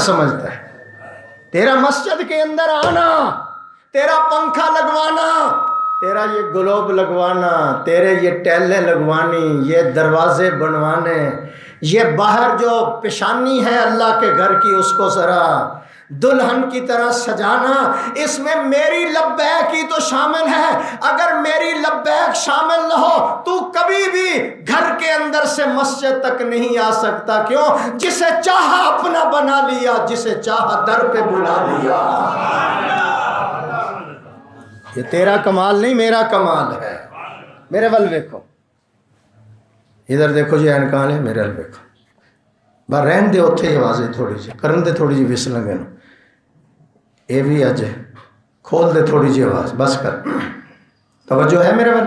Speaker 1: سمجھتا ہے؟ تیرا مسجد کے اندر آنا، تیرا پنکھا لگوانا، تیرا یہ گلوب لگوانا، تیرے یہ ٹیلیں لگوانی، یہ دروازے بنوانے، یہ باہر جو پیشانی ہے اللہ کے گھر کی اس کو ذرا دلہن کی طرح سجانا، اس میں میری لبیک کی تو شامل ہے۔ اگر میری لبیک شامل نہ ہو تو کبھی بھی گھر کے اندر سے مسجد تک نہیں آ سکتا۔ کیوں؟ جسے چاہا اپنا بنا لیا، جسے چاہا در پہ بلا لیا۔ یہ تیرا کمال نہیں، میرا کمال ہے۔ میرے ول دیکھو، ادھر دیکھو جی اینکان ہے، میرے ول دیکھو۔ بار رہن دے اتھے ہی آوازیں تھوڑی جی کرن دے، تھوڑی جی وسلن گے، اے بھی اج کھول دے تھوڑی جی آواز، بس کر۔ توجہ ہے میرے ول؟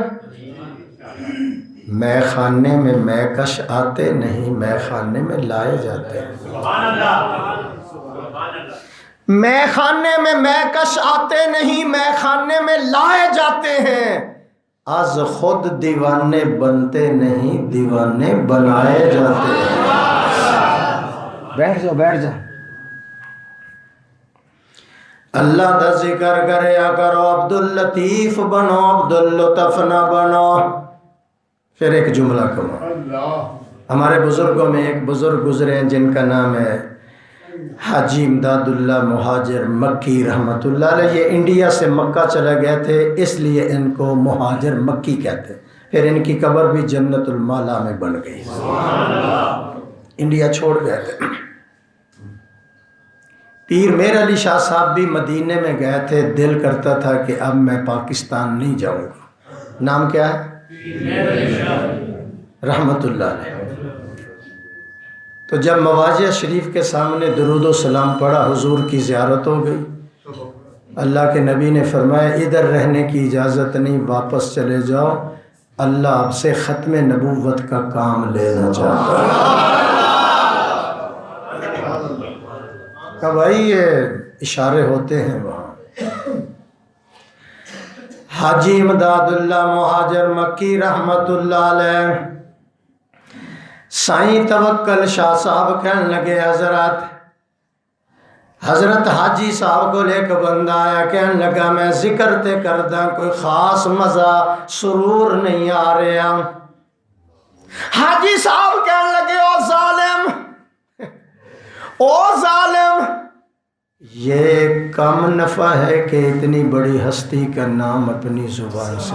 Speaker 1: میں خانے میں میں کش آتے نہیں، میں خانے میں لائے جاتے ہیں۔ میں خانے میں میں کش آتے نہیں، میں خانے میں لائے جاتے ہیں۔ از خود دیوانے بنتے نہیں، دیوانے بنائے جاتے ہیں۔ بیٹھ جاؤ، بیٹھ جاؤ۔ اللہ دا ذکر کریا کرو، عبداللطیف بنو، عبداللطف نہ بنو۔ پھر ایک جملہ کہو۔ ہمارے بزرگوں میں ایک بزرگ گزرے ہیں جن کا نام ہے حاجی امداد اللہ مہاجر مکی رحمۃ اللہ علیہ۔ یہ انڈیا سے مکہ چلے گئے تھے، اس لیے ان کو مہاجر مکی کہتے ہیں۔ پھر ان کی قبر بھی جنت المالا میں بن گئی، انڈیا چھوڑ گئے تھے۔ پیر میر علی شاہ صاحب بھی مدینے میں گئے تھے، دل کرتا تھا کہ اب میں پاکستان نہیں جاؤں گا۔ نام کیا ہے؟ رحمت اللہ علیہ۔ تو جب مواجہ شریف کے سامنے درود و سلام پڑھا، حضور کی زیارت ہو گئی۔ اللہ کے نبی نے فرمایا ادھر رہنے کی اجازت نہیں، واپس چلے جاؤ، اللہ آپ سے ختم نبوت کا کام لینا چاہتا ہے۔ کہ بھائی یہ اشارے ہوتے ہیں وہاں۔ حاجی امداد اللہ مہاجر مکی رحمت اللہ علیہ، سائیں توکل شاہ صاحب کہنے لگے حضرت حاجی صاحب کو لے کے بندہ آیا، کہنے لگا میں ذکر تے کردہ کوئی خاص مزہ سرور نہیں آ رہا۔ حاجی صاحب کہنے لگے او ظالم، او ظالم، یہ کم نفع ہے کہ اتنی بڑی ہستی کا نام اپنی زبان سے۔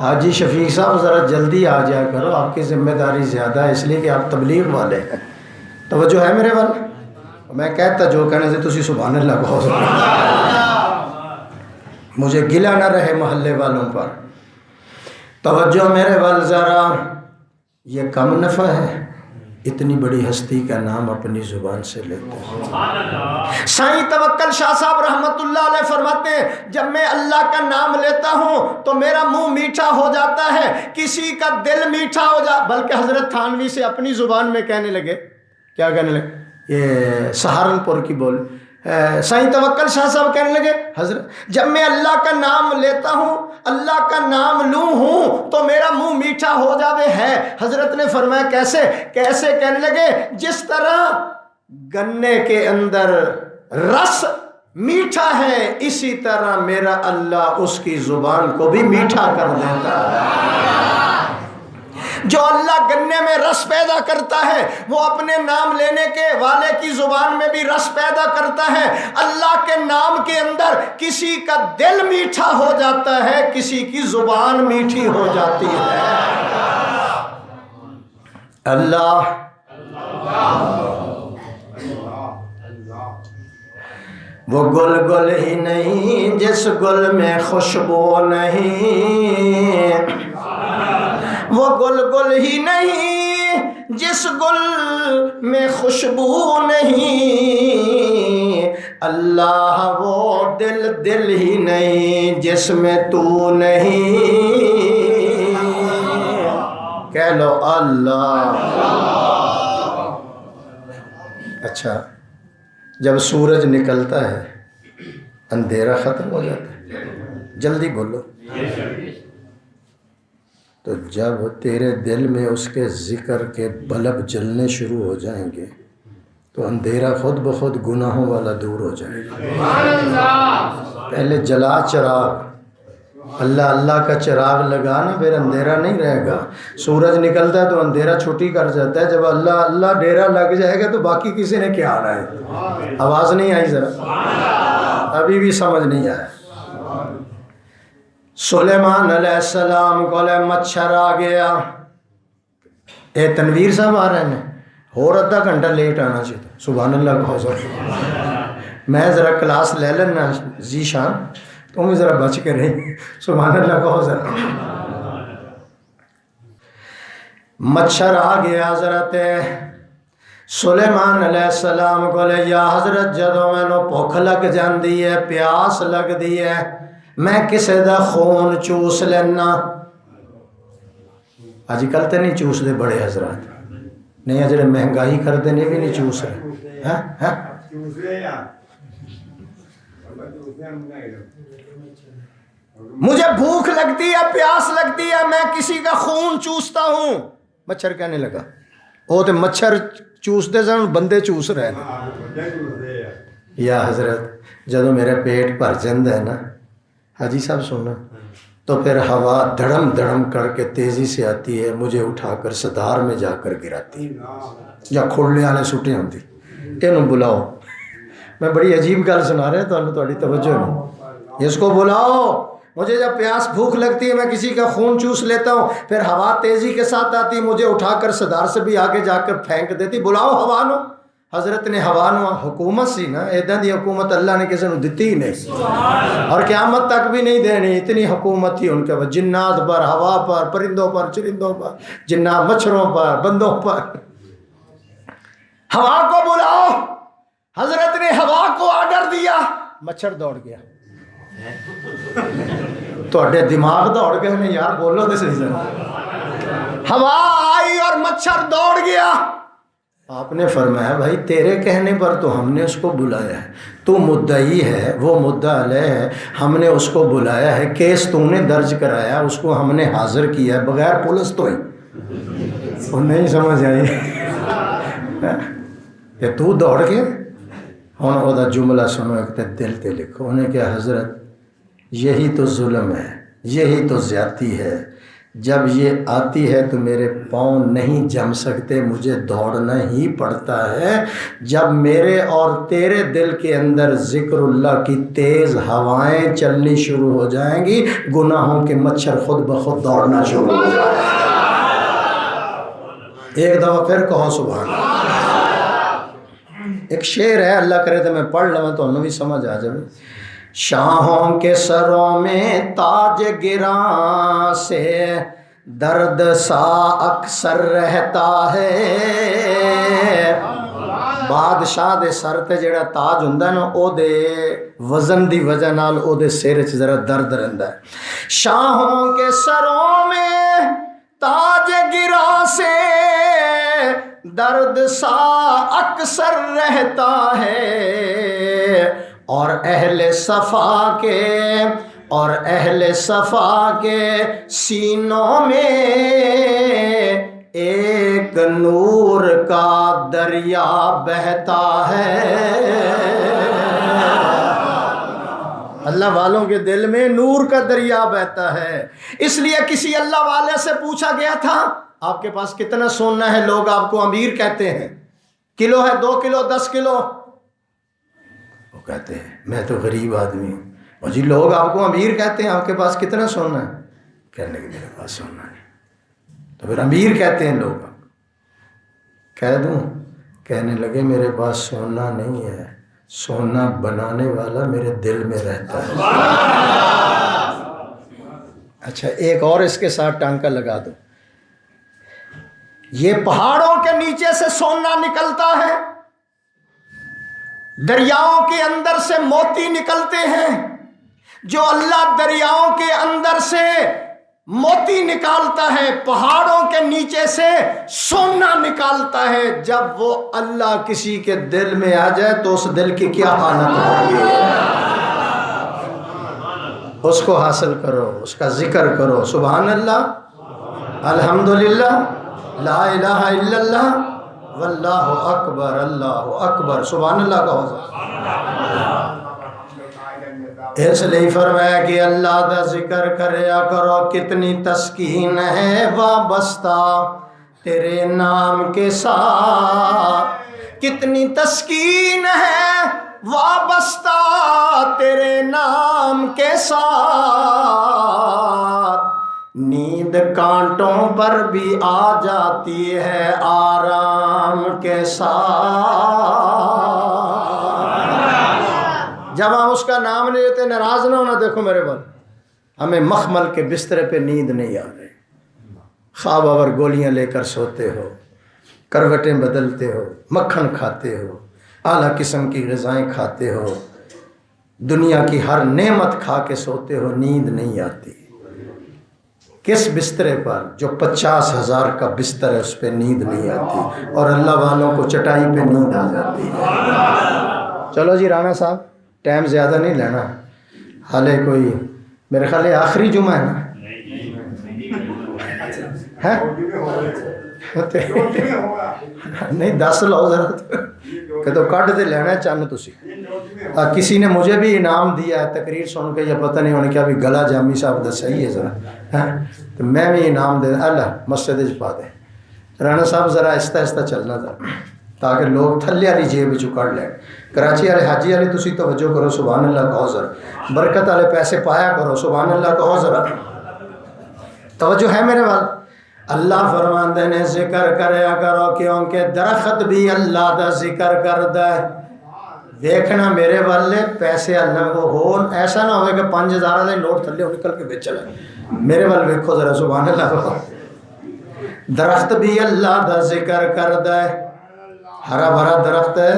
Speaker 1: حاجی شفیق صاحب ذرا جلدی آ جایا کرو، آپ کی ذمہ داری زیادہ ہے، اس لیے کہ آپ تبلیغ والے ہیں۔ توجہ ہے میرے وال؟ میں کہتا جو کہنے سے تسی سبحان اللہ کہو، مجھے گلہ نہ رہے محلے والوں پر۔ توجہ میرے وال ذرا، یہ کم نفع ہے اتنی بڑی ہستی کا نام اپنی زبان سے لیتے ہیں۔ سائیں توکل شاہ صاحب رحمت اللہ علیہ فرماتے ہیں جب میں اللہ کا نام لیتا ہوں تو میرا منہ میٹھا ہو جاتا ہے، کسی کا دل میٹھا ہو جاتا۔ بلکہ حضرت تھانوی سے اپنی زبان میں کہنے لگے، کیا کہنے لگے؟ یہ سہارنپور کی بول، سائیں توکل شاہ صاحب کہنے لگے حضرت جب میں اللہ کا نام لیتا ہوں، اللہ کا نام لوں ہوں تو میرا منہ میٹھا ہو جاوے ہے۔ حضرت نے فرمایا کیسے؟ کیسے؟ کہنے لگے جس طرح گنے کے اندر رس میٹھا ہے، اسی طرح میرا اللہ اس کی زبان کو بھی میٹھا کر دیتا ہے۔ جو اللہ گنے میں رس پیدا کرتا ہے وہ اپنے نام لینے کے والے کی زبان میں بھی رس پیدا کرتا ہے۔ اللہ کے نام کے اندر کسی کا دل میٹھا ہو جاتا ہے، کسی کی زبان میٹھی ہو جاتی ہے۔ اللہ وہ گل گل ہی نہیں جس گل میں خوشبو نہیں، وہ گل گل ہی نہیں جس گل میں خوشبو نہیں، اللہ وہ دل دل ہی نہیں جس میں تو نہیں۔ کہہ لو اللہ۔ اچھا، جب سورج نکلتا ہے اندھیرا ختم ہو جاتا ہے، جلدی بولو، تو جب تیرے دل میں اس کے ذکر کے بلب جلنے شروع ہو جائیں گے تو اندھیرا خود بخود گناہوں والا دور ہو جائے گا۔ پہلے جلا چراغ، اللہ اللہ کا چراغ لگانا، پھر اندھیرا نہیں رہے گا۔ سورج نکلتا ہے تو اندھیرا چھٹی کر جاتا ہے، جب اللہ اللہ ڈیرا لگ جائے گا تو باقی کسی نے کیا آنا ہے۔ آواز نہیں آئی ذرا، ابھی بھی سمجھ نہیں آیا۔ سلیمان علیہ السلام کو مچھر آ گیا۔ اے تنویر صاحب آ رہے ہیں، اور آدھا گھنٹہ لیٹ آنا چاہیے۔ سبحان اللہ کہو ذرا، میں ذرا کلاس لے لینا جی شان، تم بھی ذرا بچ کے رہی۔ سبحان اللہ کہو ذرا۔ مچھر آ گیا حضرت سلیمان علیہ السلام کو لے، یا حضرت جدوں مینوں بھوک لگ جاندی ہے، پیاس لگ دی ہے، میں کسے دا خون چوس لینا۔ اج کل تے نہیں چوس دے بڑے حضرات، نہیں جڑے مہنگائی کرتے ہیں بھی نہیں چوس رہے۔ مجھے بھوک لگتی ہے، پیاس لگتی ہے، میں کسی کا خون چوستا ہوں۔ مچھر کہنے لگا، وہ تو مچھر چوستے سن، بندے چوس رہے ہیں۔ یا حضرت جدو میرا پیٹ بھر جاندہ ہے نا حاجی صاحب سننا، تو پھر ہوا دھڑم دھڑم کر کے تیزی سے آتی ہے، مجھے اٹھا کر صدار میں جا کر گراتی ہے، یا کھولنے والے سٹے ہوتی، انہوں بلاؤ۔ میں بڑی عجیب گل سنا رہا ہوں، تھوڑی توجہ نہیں۔ اس کو بلاؤ، مجھے جب پیاس بھوک لگتی ہے میں کسی کا خون چوس لیتا ہوں، پھر ہوا تیزی کے ساتھ آتی، مجھے اٹھا کر صدار سے بھی آگے جا کر پھینک دیتی۔ بلاؤ ہوا نو۔ حضرت نے ہوا نو، حکومت سی نا، ایدہ دی حکومت اللہ نے کسی نے دیتی ہی نہیں، اور قیامت تک بھی نہیں دینی، اتنی حکومت تھی ان کے پاس، جنات پر، ہوا پر، پرندوں پر، چرندوں پر، جنات مچھروں پر، بندوں پر۔ ہوا کو بلاؤ۔ حضرت نے ہوا کو آرڈر دیا، مچھر دوڑ گیا۔ توڑے دماغ دوڑ گئے نہیں یار، بولو تو صحیح سے۔ ہوا آئی اور مچھر دوڑ گیا۔ آپ نے فرمایا بھائی تیرے کہنے پر تو ہم نے اس کو بلایا ہے، تو مدعی ہے، وہ مدعا علیہ ہے، ہم نے اس کو بلایا ہے، کیس تو نے درج کرایا، اس کو ہم نے حاضر کیا ہے بغیر پولیس تو ہی۔ وہ نہیں سمجھ آئی کہ تو دوڑ کے ہوں وہ دا جملہ سنو، ایک دل تے لکھو، انہیں کہ حضرت یہی تو ظلم ہے، یہی تو زیادتی ہے، جب یہ آتی ہے تو میرے پاؤں نہیں جم سکتے، مجھے دوڑنا ہی پڑتا ہے۔ جب میرے اور تیرے دل کے اندر ذکر اللہ کی تیز ہوائیں چلنی شروع ہو جائیں گی، گناہوں کے مچھر خود بخود دوڑنا شروع ہو جائیں گے۔ ایک دفعہ پھر کہو سبحان اللہ۔ ایک شعر ہے، اللہ کرے تو میں پڑھ لوں تو انہوں بھی سمجھ آ جائے۔ شاہوں کے سروں میں تاج گراں سے درد سا اکثر رہتا ہے۔ بادشاہ دے سر تے جڑا تاج ہوندا نا، او دے وزن دی وجہ نال او دے سر وچ ذرا درد رہندا ہے۔ شاہوں کے سروں میں تاج گراں سے درد سا اکثر رہتا ہے، اور اہل صفا کے سینوں میں ایک نور کا دریا بہتا ہے۔ اللہ والوں کے دل میں نور کا دریا بہتا ہے۔ اس لیے کسی اللہ والے سے پوچھا گیا تھا آپ کے پاس کتنا سونا ہے؟ لوگ آپ کو امیر کہتے ہیں، کلو ہے، 2 کلو، 10 کلو؟ وہ کہتے ہیں میں تو غریب آدمی ہوں۔ اور جی لوگ آپ کو امیر کہتے ہیں، آپ کے پاس کتنا سونا ہے؟ کہنے کہ میرے پاس سونا نہیں۔ تو پھر امیر کہتے ہیں لوگ، کہہ دوں؟ کہنے لگے میرے پاس سونا نہیں ہے، سونا بنانے والا میرے دل میں رہتا ہے۔ اچھا ایک اور اس کے ساتھ ٹانکا لگا دو، یہ پہاڑوں کے نیچے سے سونا نکلتا ہے، دریاؤں کے اندر سے موتی نکلتے ہیں۔ جو اللہ دریاؤں کے اندر سے موتی نکالتا ہے، پہاڑوں کے نیچے سے سونا نکالتا ہے، جب وہ اللہ کسی کے دل میں آ جائے تو اس دل کی کیا حالت ہوگی؟ اس کو حاصل کرو، اس کا ذکر کرو، سبحان اللہ، الحمدللہ، لا الہ الا اللہ، واللہ اکبر، اللہ اکبر، سبحان اللہ کہو ذرا۔ اس لیے فرمایا کہ اللہ دا ذکر کریا کرو، کتنی تسکین ہے وابستہ تیرے نام کے ساتھ، کتنی تسکین ہے وابستہ تیرے نام کے ساتھ، نیند کانٹوں پر بھی آ جاتی ہے آرام کے ساتھ۔ جب ہم اس کا نام نہیں لیتے، ناراض نہ ہونا، دیکھو میرے بھائی، ہمیں مخمل کے بسترے پہ نیند نہیں آ رہی، خواب آور گولیاں لے کر سوتے ہو، کروٹیں بدلتے ہو، مکھن کھاتے ہو، اعلیٰ قسم کی غذائیں کھاتے ہو، دنیا کی ہر نعمت کھا کے سوتے ہو، نیند نہیں آتی۔ کس بسترے پر؟ جو 50,000 کا بستر ہے اس پہ نیند نہیں آتی، اور اللہ والوں کو چٹائی پہ نیند آ جاتی ہے۔ چلو جی رانا صاحب، ٹائم زیادہ نہیں لینا، حالے کوئی میرے خیال ہے آخری جمعہ ہے نا؟ نہیں 10 لو ذرا کہ تو کٹ دے لینا چند تسی۔ کسی نے مجھے بھی انعام دیا ہے تقریر سن کے، یا پتہ نہیں ہونے کیا بھی گلا جامی صاحب دا صحیح ہے ذرا، تو میں بھی انعام دے اللہ مسجد پا دیں۔ رانا صاحب ذرا آہستہ آہستہ چلنا ذرا، تاکہ لوگ تھلے والی جیب وچوں کڑ لیں۔ کراچی والے حاجی والے تسی توجہ کرو، سبحان اللہ کہو ذرا، برکت والے پیسے پایا کرو، سبحان اللہ کہو ذرا، توجہ ہے میرے وال۔ اللہ فرماندے نے ذکر کریا کرو، کیونکہ درخت بھی اللہ دا ذکر کردا ہے۔ دیکھنا میرے والے پیسے اللہ کو ہو، ایسا نہ ہوئے کہ 5,000 والے نوٹ تھلے نکل کے بیچ چلے، میرے وال ویکھو ذرا، سبحان اللہ۔ درخت بھی اللہ دا ذکر کردا ہے، ہرا بھرا درخت ہے،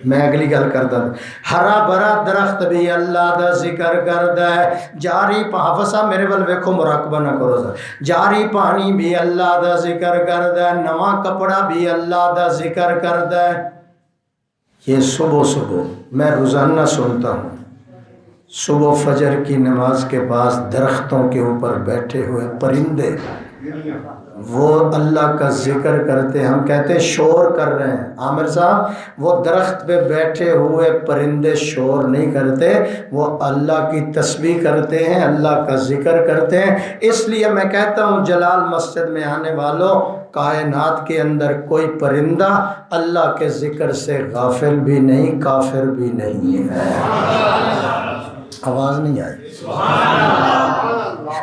Speaker 1: میں اگلی گل کردا ہوں، ہرا بھرا درخت بھی اللہ دا ذکر کردا ہے، جاری حافظ صاحب میرے ول ویکھو، مراقبہ نہ کرو ذرا، جاری پانی بھی اللہ دا ذکر کردا ہے، نواں کپڑا بھی اللہ دا ذکر کردا ہے۔ یہ صبح صبح میں روزانہ سنتا ہوں، صبح فجر کی نماز کے بعد درختوں کے اوپر بیٹھے ہوئے پرندے وہ اللہ کا ذکر کرتے ہیں، ہم کہتے ہیں شور کر رہے ہیں، عامر صاحب وہ درخت پہ بیٹھے ہوئے پرندے شور نہیں کرتے، وہ اللہ کی تسبیح کرتے ہیں، اللہ کا ذکر کرتے ہیں۔ اس لیے میں کہتا ہوں جلال مسجد میں آنے والوں، کائنات کے اندر کوئی پرندہ اللہ کے ذکر سے غافل بھی نہیں، کافر بھی نہیں ہے۔ آواز نہیں آئی؟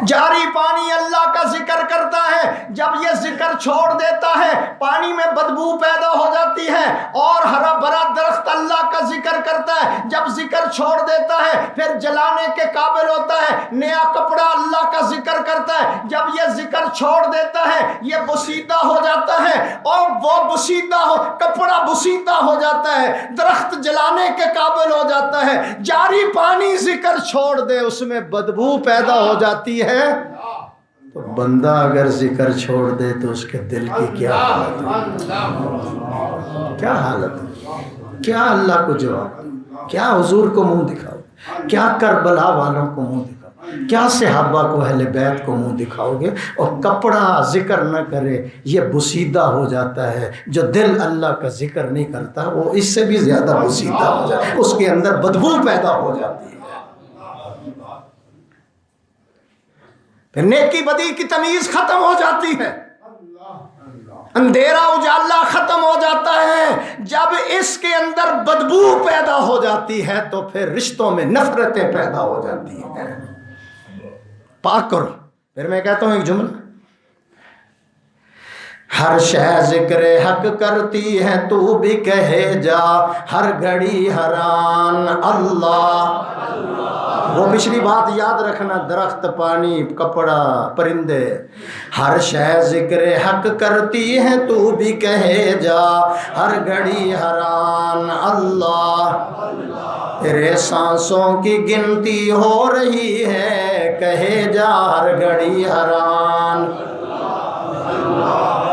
Speaker 1: جاری پانی اللہ کا ذکر کرتا ہے، جب یہ ذکر چھوڑ دیتا ہے پانی میں بدبو پیدا ہو جاتی ہے، اور ہرا بھرا درخت اللہ کا ذکر کرتا ہے، جب ذکر چھوڑ دیتا ہے پھر جلانے کے قابل ہوتا ہے، نیا کپڑا اللہ کا ذکر کرتا ہے، جب یہ ذکر چھوڑ دیتا ہے یہ بسیدہ ہو جاتا ہے، اور وہ بسیدہ ہو کپڑا بسیدہ ہو جاتا ہے، درخت جلانے کے قابل ہو جاتا ہے، جاری پانی ذکر چھوڑ دے اس میں بدبو پیدا ہو جاتی ہے۔ تو بندہ اگر ذکر چھوڑ دے تو اس کے دل کی کیا حالت ہے، کیا حالت ہے، کیا اللہ کو جواب، کیا حضور کو منہ دکھاؤ، کیا کربلا والوں کو منہ دکھاؤ، کیا صحابہ کو اہل بیت کو منہ دکھاؤ گے، اور کپڑا ذکر نہ کرے یہ بسیدہ ہو جاتا ہے۔ جو دل اللہ کا ذکر نہیں کرتا وہ اس سے بھی زیادہ بسیدہ ہو جاتا ہے، اس کے اندر بدبو پیدا ہو جاتی ہے، پھر نیکی بدی کی تمیز ختم ہو جاتی ہے، اندھیرا اجالا ختم ہو جاتا ہے۔ جب اس کے اندر بدبو پیدا ہو جاتی ہے تو پھر رشتوں میں نفرتیں پیدا ہو جاتی ہیں۔ پاک کرو۔ پھر میں کہتا ہوں ایک جملہ، ہر شے ذکر حق کرتی ہے تو بھی کہے جا، ہر گھڑی حیران اللہ۔ وہ پچھلی بات یاد رکھنا، درخت، پانی، کپڑا، پرندے، ہر شے ذکر حق کرتی ہے تو بھی کہے جا، ہر گھڑی حیران اللہ۔ تیرے سانسوں کی گنتی ہو رہی ہے، کہے جا ہر گھڑی حیران۔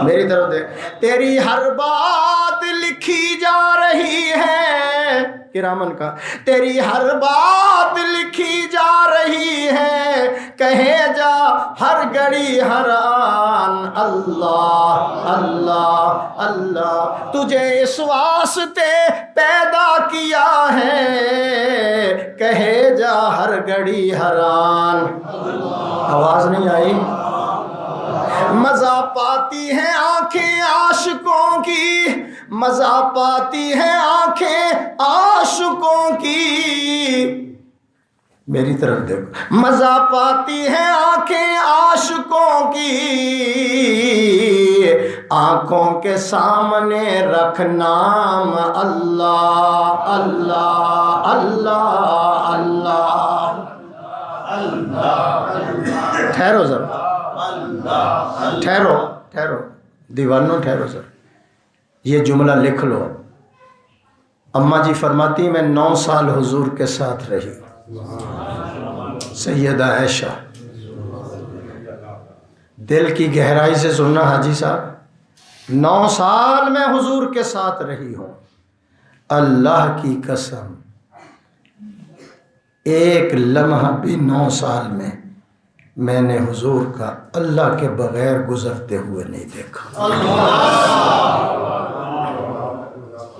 Speaker 1: میری طرف دیکھ، تیری ہر بات لکھی جا رہی ہے، کرامن کا، تیری ہر بات لکھی جا رہی ہے، کہے جا ہر گھڑی حیران اللہ اللہ۔ اللہ تجھے اس واسطے پیدا کیا ہے، کہے جا ہر گھڑی حیران۔ آواز نہیں آئی؟ مزہ پاتی ہیں آنکھیں عاشقوں کی، مزہ پاتی ہیں آنکھیں عاشقوں کی، میری طرف دیکھو، مزہ پاتی ہیں آنکھیں عاشقوں کی، آنکھوں کے سامنے رکھ نام اللہ اللہ اللہ اللہ اللہ۔ ٹھہرو ذرا، ٹھہرو ٹھہرو دیوانوں، ٹھہرو ذرا، یہ جملہ لکھ لو۔ اماں جی فرماتی میں 9 سال حضور کے ساتھ رہی، سیدہ عائشہ، دل کی گہرائی سے سننا حاجی صاحب، 9 سال میں حضور کے ساتھ رہی ہوں، اللہ کی قسم ایک لمحہ بھی 9 سال میں نے حضور کا اللہ کے بغیر گزرتے ہوئے نہیں دیکھا۔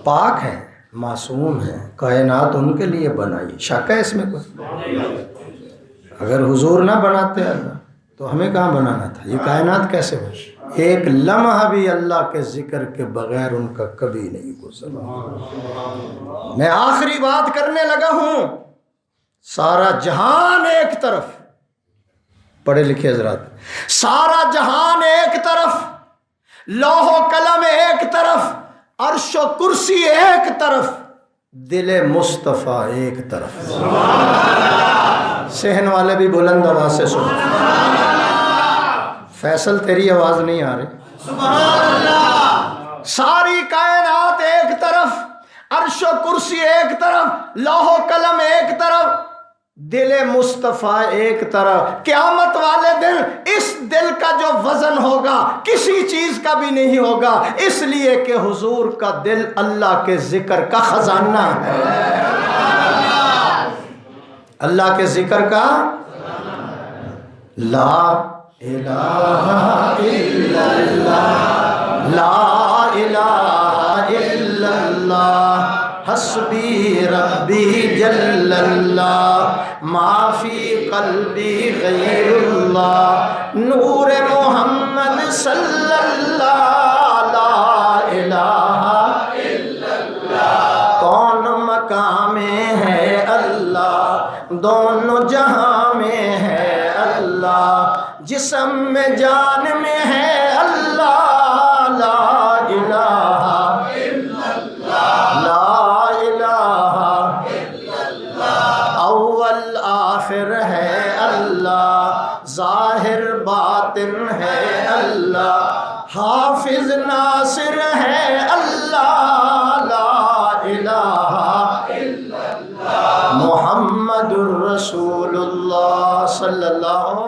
Speaker 1: پاک ہے، معصوم ہے، کائنات ان کے لیے بنائی، شک ہے اس میں کچھ؟ اگر حضور نہ بناتے اللہ تو ہمیں کہاں بنانا تھا؟ یہ کائنات کیسے بنی؟ ایک لمحہ بھی اللہ کے ذکر کے بغیر ان کا کبھی نہیں گزرا۔ میں آخری بات کرنے لگا ہوں، سارا جہان ایک طرف، پڑھے لکھے حضرات، سارا جہان ایک طرف، لوح و قلم ایک طرف، عرش و کرسی ایک طرف، دل مصطفیٰ ایک طرف۔ صحن والے بھی بلند آواز سے سنو، فیصل تیری آواز نہیں آ رہی؟ ساری کائنات ایک طرف، عرش و کرسی ایک طرف، لوح و قلم ایک طرف، دل مصطفیٰ ایک طرف۔ قیامت والے دن اس دل کا جو وزن ہوگا کسی چیز کا بھی نہیں ہوگا، اس لیے کہ حضور کا دل اللہ کے ذکر کا خزانہ ہے، اللہ کے ذکر کا۔ لا الہ الا اللہ، لا الہ الا اللہ، حسبی ربی جل اللہ، ما فی قلبی غیر اللہ، نور محمد صلی اللہ، لا الہ الا اللہ۔ کون مقام ہے اللہ، دونوں جہاں میں ہے اللہ، جسم میں جان میں ہے اللہ، لا الہ الا اللہ، لا الہ الا اللہ۔ اول آخر ہے اللہ، ظاہر باطن ہے اللہ، حافظ ناصر ہے اللہ، لا الہ الا اللہ، محمد الرسول اللہ صلی اللہ